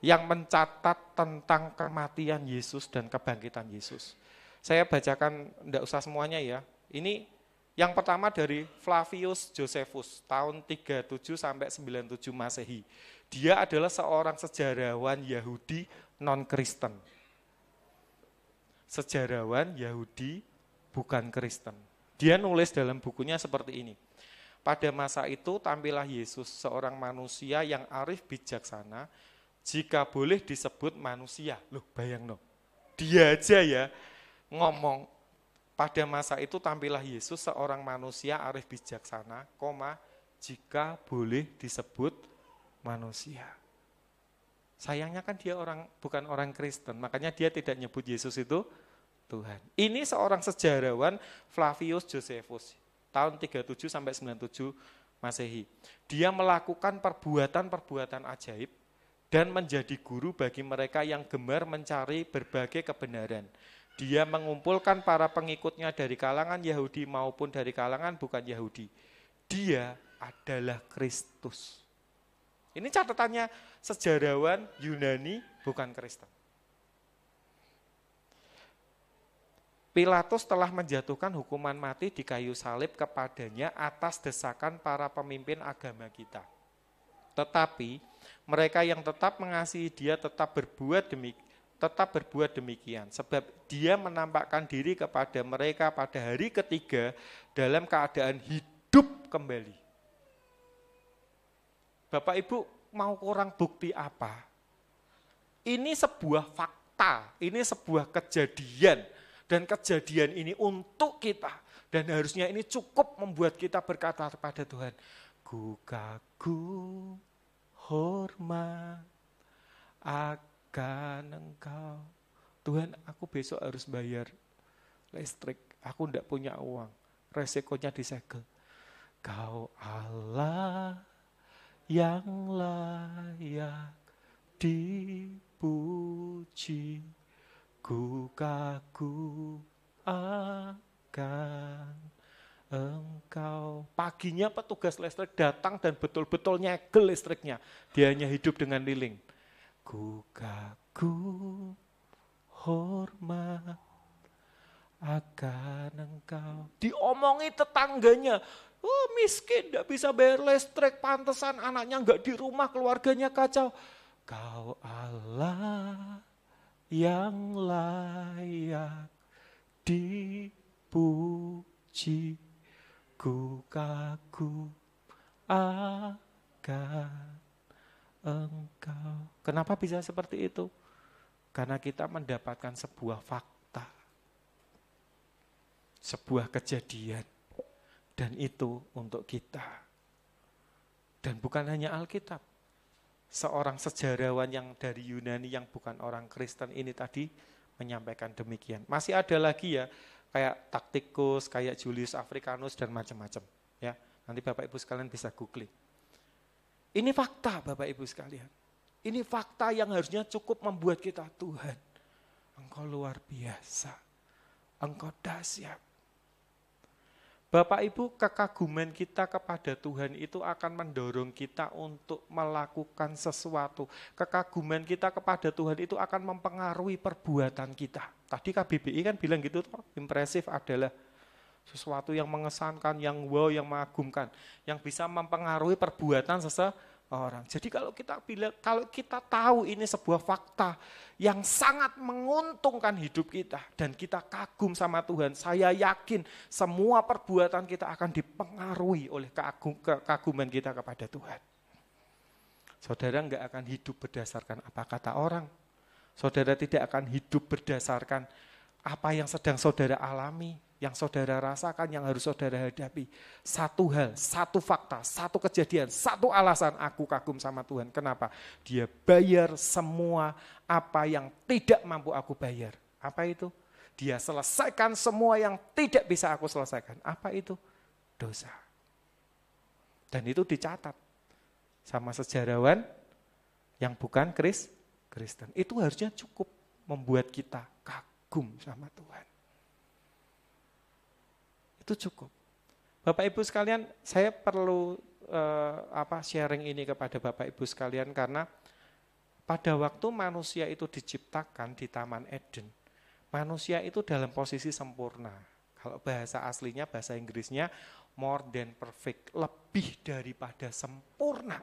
yang mencatat tentang kematian Yesus dan kebangkitan Yesus. Saya bacakan, enggak usah semuanya ya. Ini yang pertama dari Flavius Josephus, tahun 37 sampai 97 Masehi. Dia adalah seorang sejarawan Yahudi non-Kristen. Sejarawan Yahudi bukan Kristen. Dia nulis dalam bukunya seperti ini. Pada masa itu tampillah Yesus, seorang manusia yang arif bijaksana, jika boleh disebut manusia. Loh bayang no, dia aja ya ngomong, pada masa itu tampillah Yesus seorang manusia arif bijaksana, jika boleh disebut manusia. Sayangnya kan dia bukan orang Kristen, makanya dia tidak nyebut Yesus itu Tuhan. Ini seorang sejarawan Flavius Josephus, tahun 37 sampai 97 Masehi. Dia melakukan perbuatan-perbuatan ajaib dan menjadi guru bagi mereka yang gemar mencari berbagai kebenaran. Dia mengumpulkan para pengikutnya dari kalangan Yahudi maupun dari kalangan bukan Yahudi. Dia adalah Kristus. Ini catatannya sejarawan Yunani bukan Kristen. Pilatus telah menjatuhkan hukuman mati di kayu salib kepadanya atas desakan para pemimpin agama kita. Tetapi mereka yang tetap mengasihi dia tetap berbuat demikian, sebab dia menampakkan diri kepada mereka pada hari ketiga dalam keadaan hidup kembali. Bapak Ibu mau kurang bukti apa? Ini sebuah fakta, ini sebuah kejadian, dan kejadian ini untuk kita, dan harusnya ini cukup membuat kita berkata kepada Tuhan, ku kagum hormat akan Engkau. Tuhan, aku besok harus bayar listrik, aku ndak punya uang, resikonya disegel. Kau Allah yang layak dipuji, ku kagum akan Engkau. Paginya petugas listrik datang dan betul-betul nyegel listriknya. Dia hanya hidup dengan lilin. Ku kagum, hormat akan Engkau. Diomongi tetangganya, oh miskin, tidak bisa bayar listrik, pantesan anaknya enggak di rumah, keluarganya kacau. Kau Allah yang layak dipuji, ku kagum akan Engkau. Kenapa bisa seperti itu? Karena kita mendapatkan sebuah fakta, sebuah kejadian, dan itu untuk kita. Dan bukan hanya Alkitab. Seorang sejarawan yang dari Yunani yang bukan orang Kristen ini tadi menyampaikan demikian. Masih ada lagi ya, kayak Tacitus, kayak Julius Africanus dan macam-macam. Ya, nanti Bapak Ibu sekalian bisa googling. Ini fakta Bapak Ibu sekalian. Ini fakta yang harusnya cukup membuat kita, Tuhan, Engkau luar biasa, Engkau dahsyat. Bapak Ibu, kekaguman kita kepada Tuhan itu akan mendorong kita untuk melakukan sesuatu. Kekaguman kita kepada Tuhan itu akan mempengaruhi perbuatan kita. Tadi KBBI kan bilang gitu, impresif adalah sesuatu yang mengesankan, yang wow, yang mengagumkan, yang bisa mempengaruhi perbuatan seseorang. Jadi kalau kita tahu ini sebuah fakta yang sangat menguntungkan hidup kita dan kita kagum sama Tuhan, saya yakin semua perbuatan kita akan dipengaruhi oleh kekaguman kita kepada Tuhan. Saudara enggak akan hidup berdasarkan apa kata orang. Saudara tidak akan hidup berdasarkan apa yang sedang saudara alami, yang saudara rasakan, yang harus saudara hadapi. Satu hal, satu fakta, satu kejadian, satu alasan aku kagum sama Tuhan. Kenapa? Dia bayar semua apa yang tidak mampu aku bayar. Apa itu? Dia selesaikan semua yang tidak bisa aku selesaikan. Apa itu? Dosa. Dan itu dicatat sama sejarawan yang bukan Kristen. Itu harusnya cukup membuat kita kagum sama Tuhan. Itu cukup. Bapak Ibu sekalian, saya perlu sharing ini kepada Bapak Ibu sekalian karena pada waktu manusia itu diciptakan di Taman Eden, manusia itu dalam posisi sempurna. Kalau bahasa aslinya, bahasa Inggrisnya more than perfect, lebih daripada sempurna.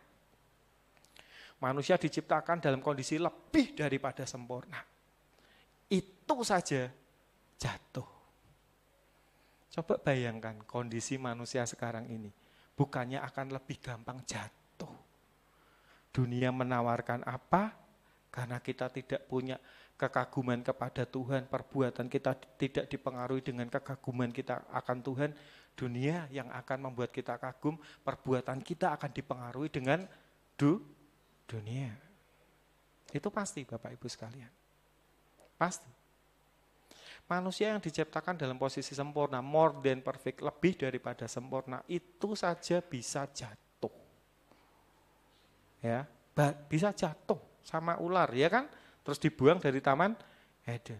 Manusia diciptakan dalam kondisi lebih daripada sempurna. Itu saja jatuh. Coba bayangkan kondisi manusia sekarang ini. Bukannya akan lebih gampang jatuh. Dunia menawarkan apa? Karena kita tidak punya kekaguman kepada Tuhan. Perbuatan kita tidak dipengaruhi dengan kekaguman kita akan Tuhan. Dunia yang akan membuat kita kagum. Perbuatan kita akan dipengaruhi dengan dunia. Itu pasti Bapak Ibu sekalian. Pasti. Manusia yang diciptakan dalam posisi sempurna, more than perfect, lebih daripada sempurna, itu saja bisa jatuh. Ya, bisa jatuh sama ular, ya kan? Terus dibuang dari Taman Eden.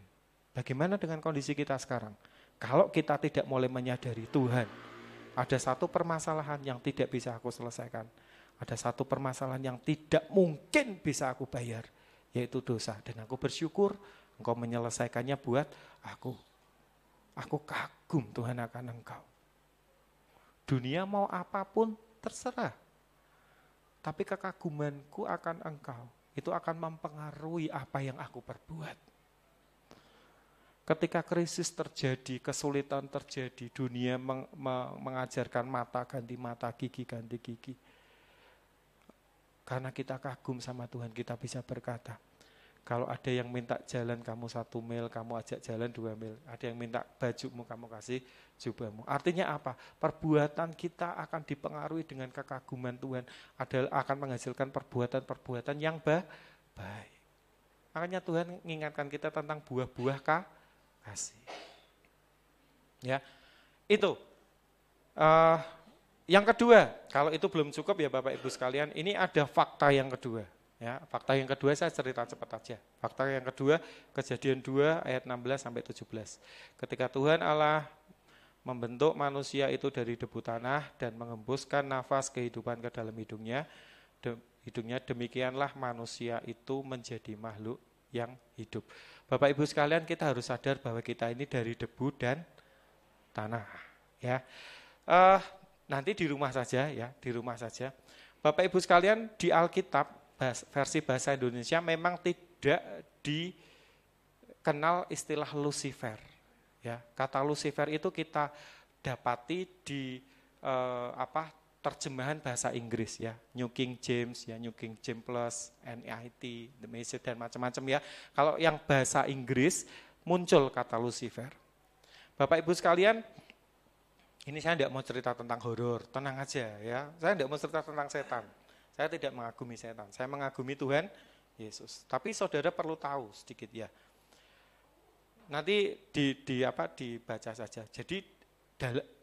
Bagaimana dengan kondisi kita sekarang? Kalau kita tidak mulai menyadari Tuhan, ada satu permasalahan yang tidak bisa aku selesaikan. Ada satu permasalahan yang tidak mungkin bisa aku bayar, yaitu dosa. Dan aku bersyukur Engkau menyelesaikannya buat aku. Aku kagum Tuhan akan Engkau. Dunia mau apapun terserah. Tapi kekagumanku akan Engkau. Itu akan mempengaruhi apa yang aku perbuat. Ketika krisis terjadi, kesulitan terjadi, dunia mengajarkan mata ganti mata, gigi ganti gigi. Karena kita kagum sama Tuhan, kita bisa berkata, kalau ada yang minta jalan kamu 1 mil, kamu ajak jalan 2 mil. Ada yang minta bajumu, kamu kasih jubahmu. Artinya apa? Perbuatan kita akan dipengaruhi dengan kekaguman Tuhan. Akan menghasilkan perbuatan-perbuatan yang baik. Makanya Tuhan mengingatkan kita tentang buah-buah kasih. Ya, itu. Yang kedua, kalau itu belum cukup ya Bapak Ibu sekalian, ini ada fakta yang kedua. Ya, fakta yang kedua saya cerita cepat aja. Fakta yang kedua, Kejadian 2 ayat 16 sampai 17. Ketika Tuhan Allah membentuk manusia itu dari debu tanah dan mengembuskan nafas kehidupan ke dalam hidungnya, demikianlah manusia itu menjadi makhluk yang hidup. Bapak Ibu sekalian, kita harus sadar bahwa kita ini dari debu dan tanah. Ya, nanti di rumah saja ya, di rumah saja. Bapak Ibu sekalian, di Alkitab versi bahasa Indonesia memang tidak dikenal istilah Lucifer. Ya, kata Lucifer itu kita dapati di terjemahan bahasa Inggris ya, New King James ya, New King James Plus, NIT, The Message dan macam-macam ya. Kalau yang bahasa Inggris muncul kata Lucifer. Bapak Ibu sekalian, ini saya tidak mau cerita tentang horor, tenang aja ya. Saya tidak mau cerita tentang setan. Saya tidak mengagumi setan, saya mengagumi Tuhan Yesus. Tapi saudara perlu tahu sedikit ya. Nanti dibaca saja. Jadi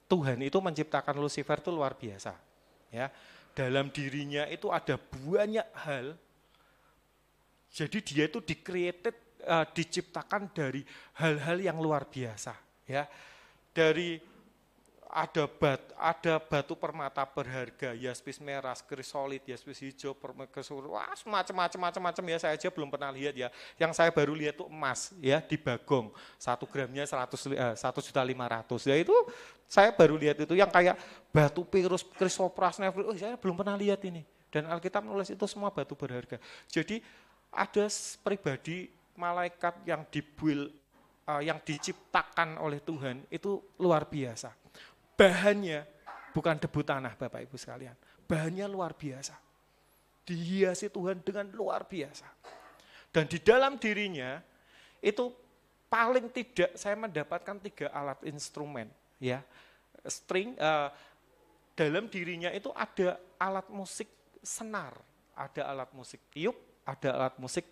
Tuhan itu menciptakan Lucifer itu luar biasa. Ya, dalam dirinya itu ada banyak hal. Jadi dia itu diciptakan dari hal-hal yang luar biasa. Ya, dari ada batu permata berharga, yaspis merah, krisolit, yaspis hijau, wah macam-macam ya, saya aja belum pernah lihat ya. Yang saya baru lihat itu emas ya di Bagong, 1 gramnya 1.500.000 ya, itu saya baru lihat itu. Yang kayak batu pirus, krisopras, saya belum pernah lihat ini. Dan Alkitab menulis itu semua batu berharga. Jadi ada pribadi malaikat yang yang diciptakan oleh Tuhan itu luar biasa. Bahannya bukan debu tanah Bapak Ibu sekalian. Bahannya luar biasa. Dihiasi Tuhan dengan luar biasa. Dan di dalam dirinya itu paling tidak saya mendapatkan 3 alat instrumen. Ya, string, dalam dirinya itu ada alat musik senar, ada alat musik tiup, ada alat musik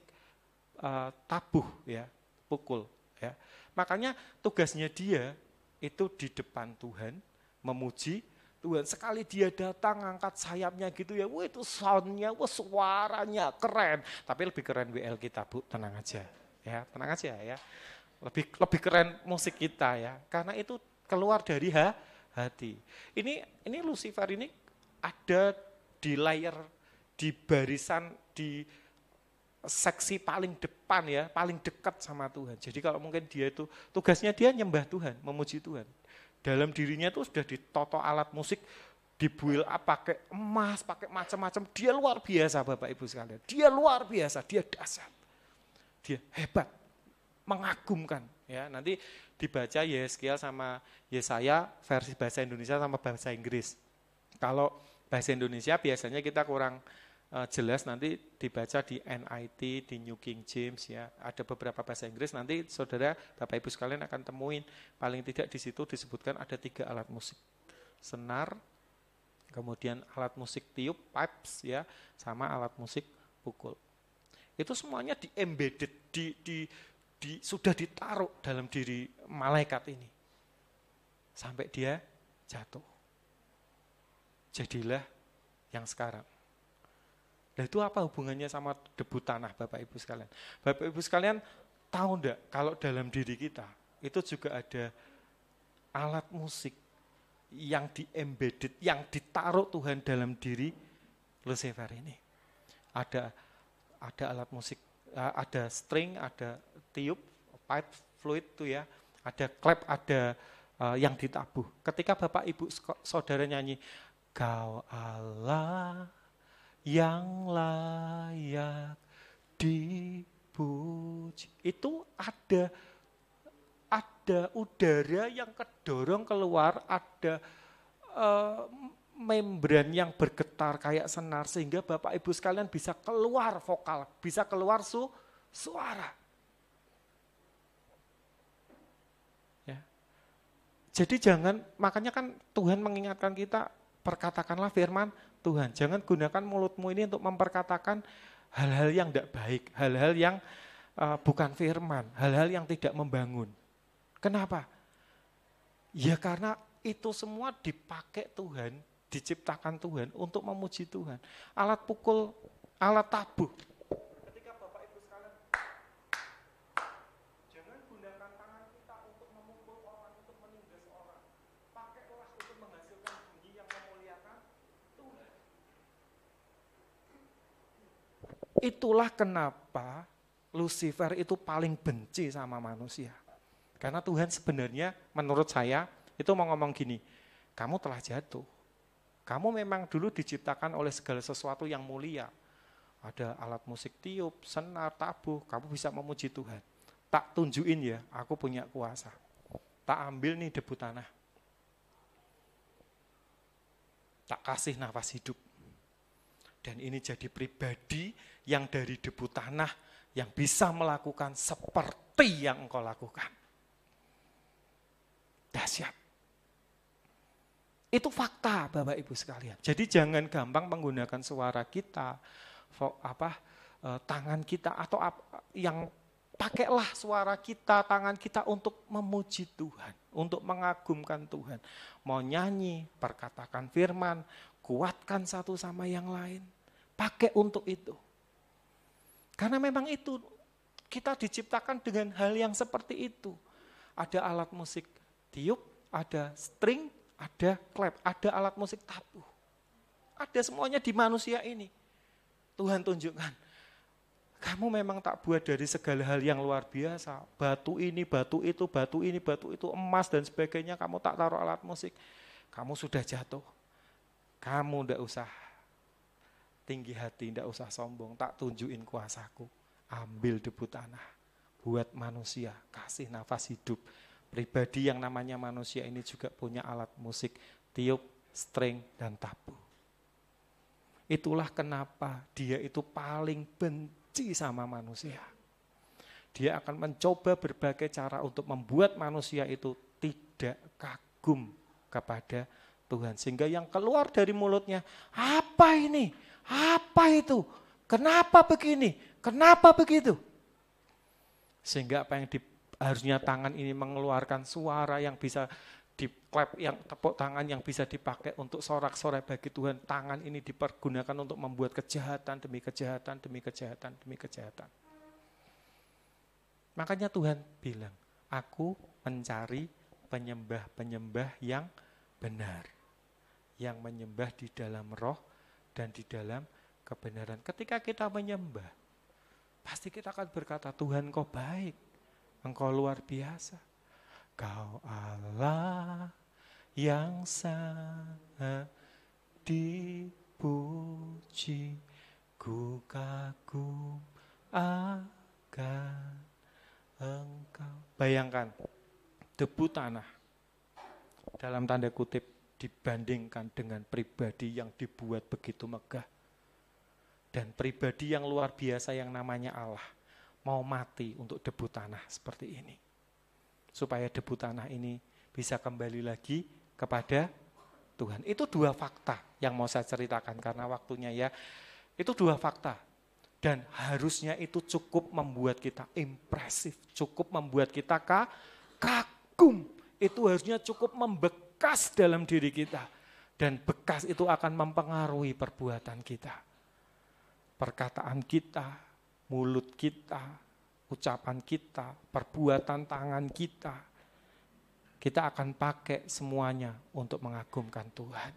tabuh, ya, pukul. Ya. Makanya tugasnya dia itu di depan Tuhan, memuji Tuhan. Sekali dia datang angkat sayapnya gitu ya, wah itu soundnya, wah suaranya keren. Tapi lebih keren WL kita Bu, tenang aja ya, tenang aja ya. Lebih keren musik kita ya, karena itu keluar dari hati. Ini Lucifer ini ada di layar, di barisan, di seksi paling depan ya, paling dekat sama Tuhan. Jadi kalau mungkin dia itu tugasnya dia nyembah Tuhan, memuji Tuhan. Dalam dirinya itu sudah ditoto alat musik, dibuil pakai emas, pakai macam-macam. Dia luar biasa Bapak Ibu sekalian. Dia luar biasa, dia dahsyat. Dia hebat, mengagumkan ya. Nanti dibaca Yeskiel sama Yesaya versi bahasa Indonesia sama bahasa Inggris. Kalau bahasa Indonesia biasanya kita kurang jelas, nanti dibaca di NIT, di New King James ya. Ada beberapa bahasa Inggris, nanti saudara Bapak Ibu sekalian akan temuin. Paling tidak di situ disebutkan ada 3 alat musik. Senar, kemudian alat musik tiup, pipes ya, sama alat musik pukul. Itu semuanya di-embedded, sudah ditaruh dalam diri malaikat ini. Sampai dia jatuh. Jadilah yang sekarang. Nah itu apa hubungannya sama debu tanah Bapak Ibu sekalian? Bapak Ibu sekalian tahu enggak kalau dalam diri kita itu juga ada alat musik yang di-embedded, yang ditaruh Tuhan dalam diri Lucifer ini. Ada alat musik, ada string, ada tiup, pipe, fluid itu ya, ada klep, ada yang ditabuh. Ketika Bapak Ibu saudara nyanyi, Kau Allah yang layak dipuji, itu ada udara yang kedorong keluar, ada membran yang bergetar kayak senar, sehingga Bapak Ibu sekalian bisa keluar vokal, bisa keluar suara. Ya. Jadi makanya kan Tuhan mengingatkan kita, perkatakanlah firman Tuhan. Jangan gunakan mulutmu ini untuk memperkatakan hal-hal yang tidak baik, hal-hal yang bukan firman, hal-hal yang tidak membangun. Kenapa? Ya karena itu semua dipakai Tuhan, diciptakan Tuhan untuk memuji Tuhan. Alat pukul, alat tabuh. Ketika Bapak Ibu sekalian, jangan gunakan tangan kita untuk memukul orang, untuk menindas orang. Pakailah untuk menghasilkan bunyi yang memuliakan Tuhan. Itulah kenapa Lucifer itu paling benci sama manusia. Karena Tuhan sebenarnya menurut saya itu mau ngomong gini, kamu telah jatuh. Kamu memang dulu diciptakan oleh segala sesuatu yang mulia. Ada alat musik tiup, senar, tabuh, kamu bisa memuji Tuhan. Tak tunjukin ya, aku punya kuasa. Tak ambil nih debu tanah. Tak kasih nafas hidup. Dan ini jadi pribadi yang dari debu tanah yang bisa melakukan seperti yang engkau lakukan. Dahsyat. Itu fakta Bapak Ibu sekalian. Jadi jangan gampang menggunakan suara kita, tangan kita atau yang pakailah suara kita, tangan kita untuk memuji Tuhan, untuk mengagumkan Tuhan. Mau nyanyi, perkatakan firman, kuatkan satu sama yang lain. Pakai untuk itu. Karena memang itu kita diciptakan dengan hal yang seperti itu. Ada alat musik tiup, ada string, ada klep, ada alat musik tabuh. Ada semuanya di manusia ini. Tuhan tunjukkan, kamu memang tak buat dari segala hal yang luar biasa. Batu ini, batu itu, batu ini, batu itu, emas dan sebagainya, kamu tak taruh alat musik. Kamu sudah jatuh. Kamu ndak usah tinggi hati, ndak usah sombong, tak tunjukin kuasaku. Ambil debu tanah, buat manusia, kasih nafas hidup. Pribadi yang namanya manusia ini juga punya alat musik, tiup, string, dan tabuh. Itulah kenapa dia itu paling benci sama manusia. Dia akan mencoba berbagai cara untuk membuat manusia itu tidak kagum kepada Tuhan. Sehingga yang keluar dari mulutnya, apa ini? Apa itu? Kenapa begini? Kenapa begitu? Sehingga apa yang harusnya tangan ini mengeluarkan suara yang bisa diklep, yang tepuk tangan yang bisa dipakai untuk sorak-sorai bagi Tuhan. Tangan ini dipergunakan untuk membuat kejahatan demi kejahatan, demi kejahatan, demi kejahatan. Makanya Tuhan bilang, aku mencari penyembah-penyembah yang benar. Yang menyembah di dalam roh dan di dalam kebenaran. Ketika kita menyembah, pasti kita akan berkata, Tuhan kau baik. Engkau luar biasa. Kau Allah yang sangat dipuji. Ku kagum akan Engkau. Bayangkan, debu tanah dalam tanda kutip dibandingkan dengan pribadi yang dibuat begitu megah. Dan pribadi yang luar biasa yang namanya Allah. Mau mati untuk debu tanah seperti ini. Supaya debu tanah ini bisa kembali lagi kepada Tuhan. Itu dua fakta yang mau saya ceritakan karena waktunya ya. Itu dua fakta. Dan harusnya itu cukup membuat kita impresif. Cukup membuat kita kagum. Itu harusnya cukup membekas dalam diri kita. Dan bekas itu akan mempengaruhi perbuatan kita. Perkataan kita, mulut kita, ucapan kita, perbuatan tangan kita. Kita akan pakai semuanya untuk mengagumkan Tuhan.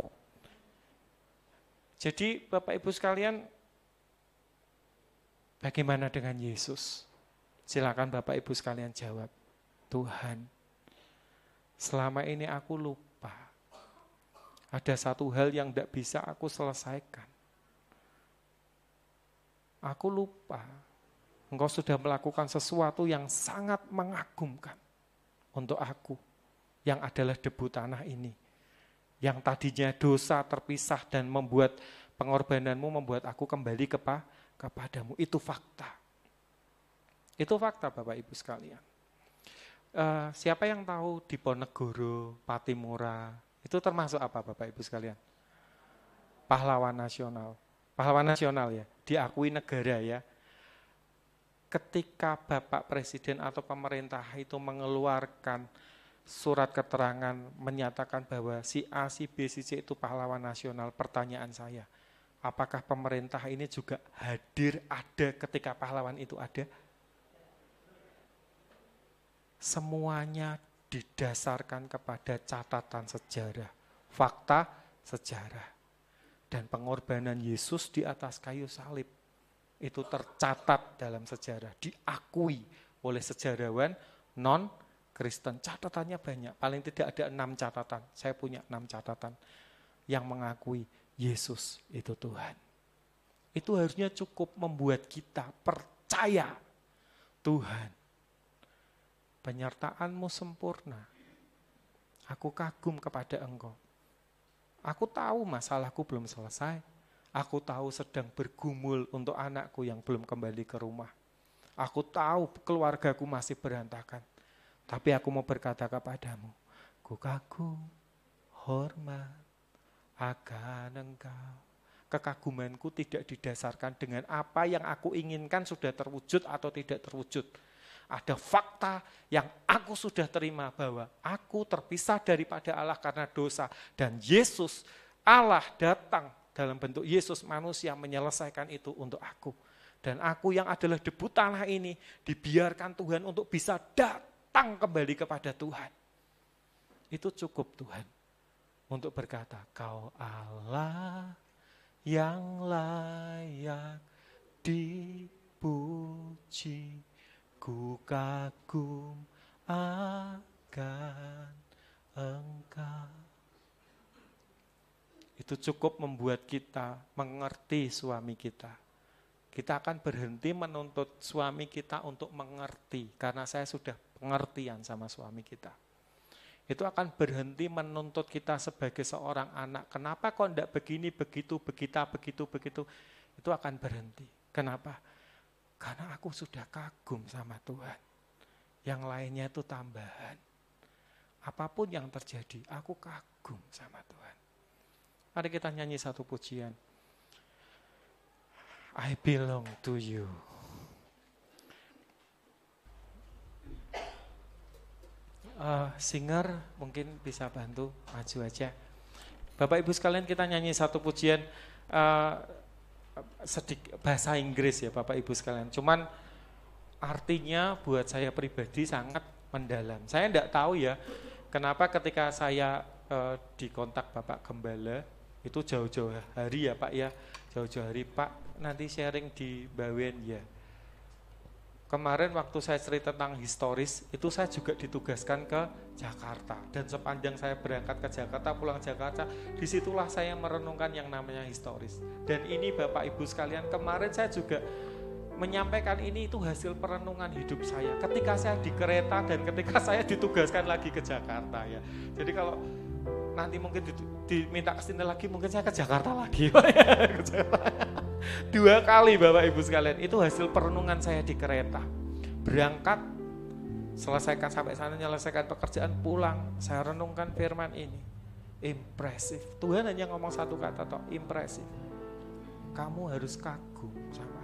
Jadi Bapak Ibu sekalian, bagaimana dengan Yesus? Silakan Bapak Ibu sekalian jawab. Tuhan, selama ini aku lupa. Ada satu hal yang tidak bisa aku selesaikan. Aku lupa, Engkau sudah melakukan sesuatu yang sangat mengagumkan untuk aku, yang adalah debu tanah ini. Yang tadinya dosa terpisah dan membuat pengorbananmu membuat aku kembali kepadamu. Itu fakta. Itu fakta Bapak Ibu sekalian. Siapa yang tahu Diponegoro, Pattimura, itu termasuk apa Bapak Ibu sekalian? Pahlawan nasional. Pahlawan nasional ya, diakui negara ya. Ketika Bapak Presiden atau pemerintah itu mengeluarkan surat keterangan menyatakan bahwa si A, si B, si C itu pahlawan nasional. Pertanyaan saya, apakah pemerintah ini juga hadir ada ketika pahlawan itu ada? Semuanya didasarkan kepada catatan sejarah, fakta sejarah. Dan pengorbanan Yesus di atas kayu salib itu tercatat dalam sejarah, diakui oleh sejarawan non-Kristen. Catatannya banyak, paling tidak ada 6 catatan. Saya punya 6 catatan yang mengakui Yesus itu Tuhan. Itu harusnya cukup membuat kita percaya Tuhan, penyertaan-Mu sempurna. Aku kagum kepada Engkau. Aku tahu masalahku belum selesai. Aku tahu sedang bergumul untuk anakku yang belum kembali ke rumah. Aku tahu keluargaku masih berantakan. Tapi aku mau berkata kepadamu, ku kagum, hormat akan Engkau. Kekagumanku tidak didasarkan dengan apa yang aku inginkan sudah terwujud atau tidak terwujud. Ada fakta yang aku sudah terima bahwa aku terpisah daripada Allah karena dosa. Dan Yesus, Allah datang dalam bentuk Yesus manusia menyelesaikan itu untuk aku. Dan aku yang adalah debu tanah ini dibiarkan Tuhan untuk bisa datang kembali kepada Tuhan. Itu cukup Tuhan untuk berkata, Kau Allah yang layak dipuji. Ku kagum akan Engkau. Itu cukup membuat kita mengerti suami kita. Kita akan berhenti menuntut suami kita untuk mengerti, karena saya sudah pengertian sama suami kita. Itu akan berhenti menuntut kita sebagai seorang anak. Kenapa kok enggak begini, begitu, begitu. Itu akan berhenti. Kenapa? Karena aku sudah kagum sama Tuhan. Yang lainnya itu tambahan. Apapun yang terjadi, aku kagum sama Tuhan. Mari kita nyanyi satu pujian. I belong to you. Singer mungkin bisa bantu, maju aja. Bapak Ibu sekalian, kita nyanyi satu pujian. Sedikit bahasa Inggris ya Bapak Ibu sekalian. Cuman artinya buat saya pribadi sangat mendalam. Saya enggak tahu ya kenapa ketika saya dikontak Bapak Gembala itu jauh-jauh hari ya Pak ya. Jauh-jauh hari Pak nanti sharing di Bawen ya. Kemarin waktu saya cerita tentang historis, itu saya juga ditugaskan ke Jakarta. Dan sepanjang saya berangkat ke Jakarta, pulang Jakarta, disitulah saya merenungkan yang namanya historis. Dan ini Bapak Ibu sekalian, kemarin saya juga menyampaikan ini itu hasil perenungan hidup saya. Ketika saya di kereta dan ketika saya ditugaskan lagi ke Jakarta ya. Jadi kalau nanti mungkin diminta kesini lagi, mungkin saya ke Jakarta lagi. 2 kali Bapak Ibu sekalian, itu hasil perenungan saya di kereta. Berangkat, selesaikan sampai sana, menyelesaikan pekerjaan, pulang, saya renungkan firman ini. Impresif. Tuhan hanya ngomong satu kata toh, impresif. Kamu harus kagum sama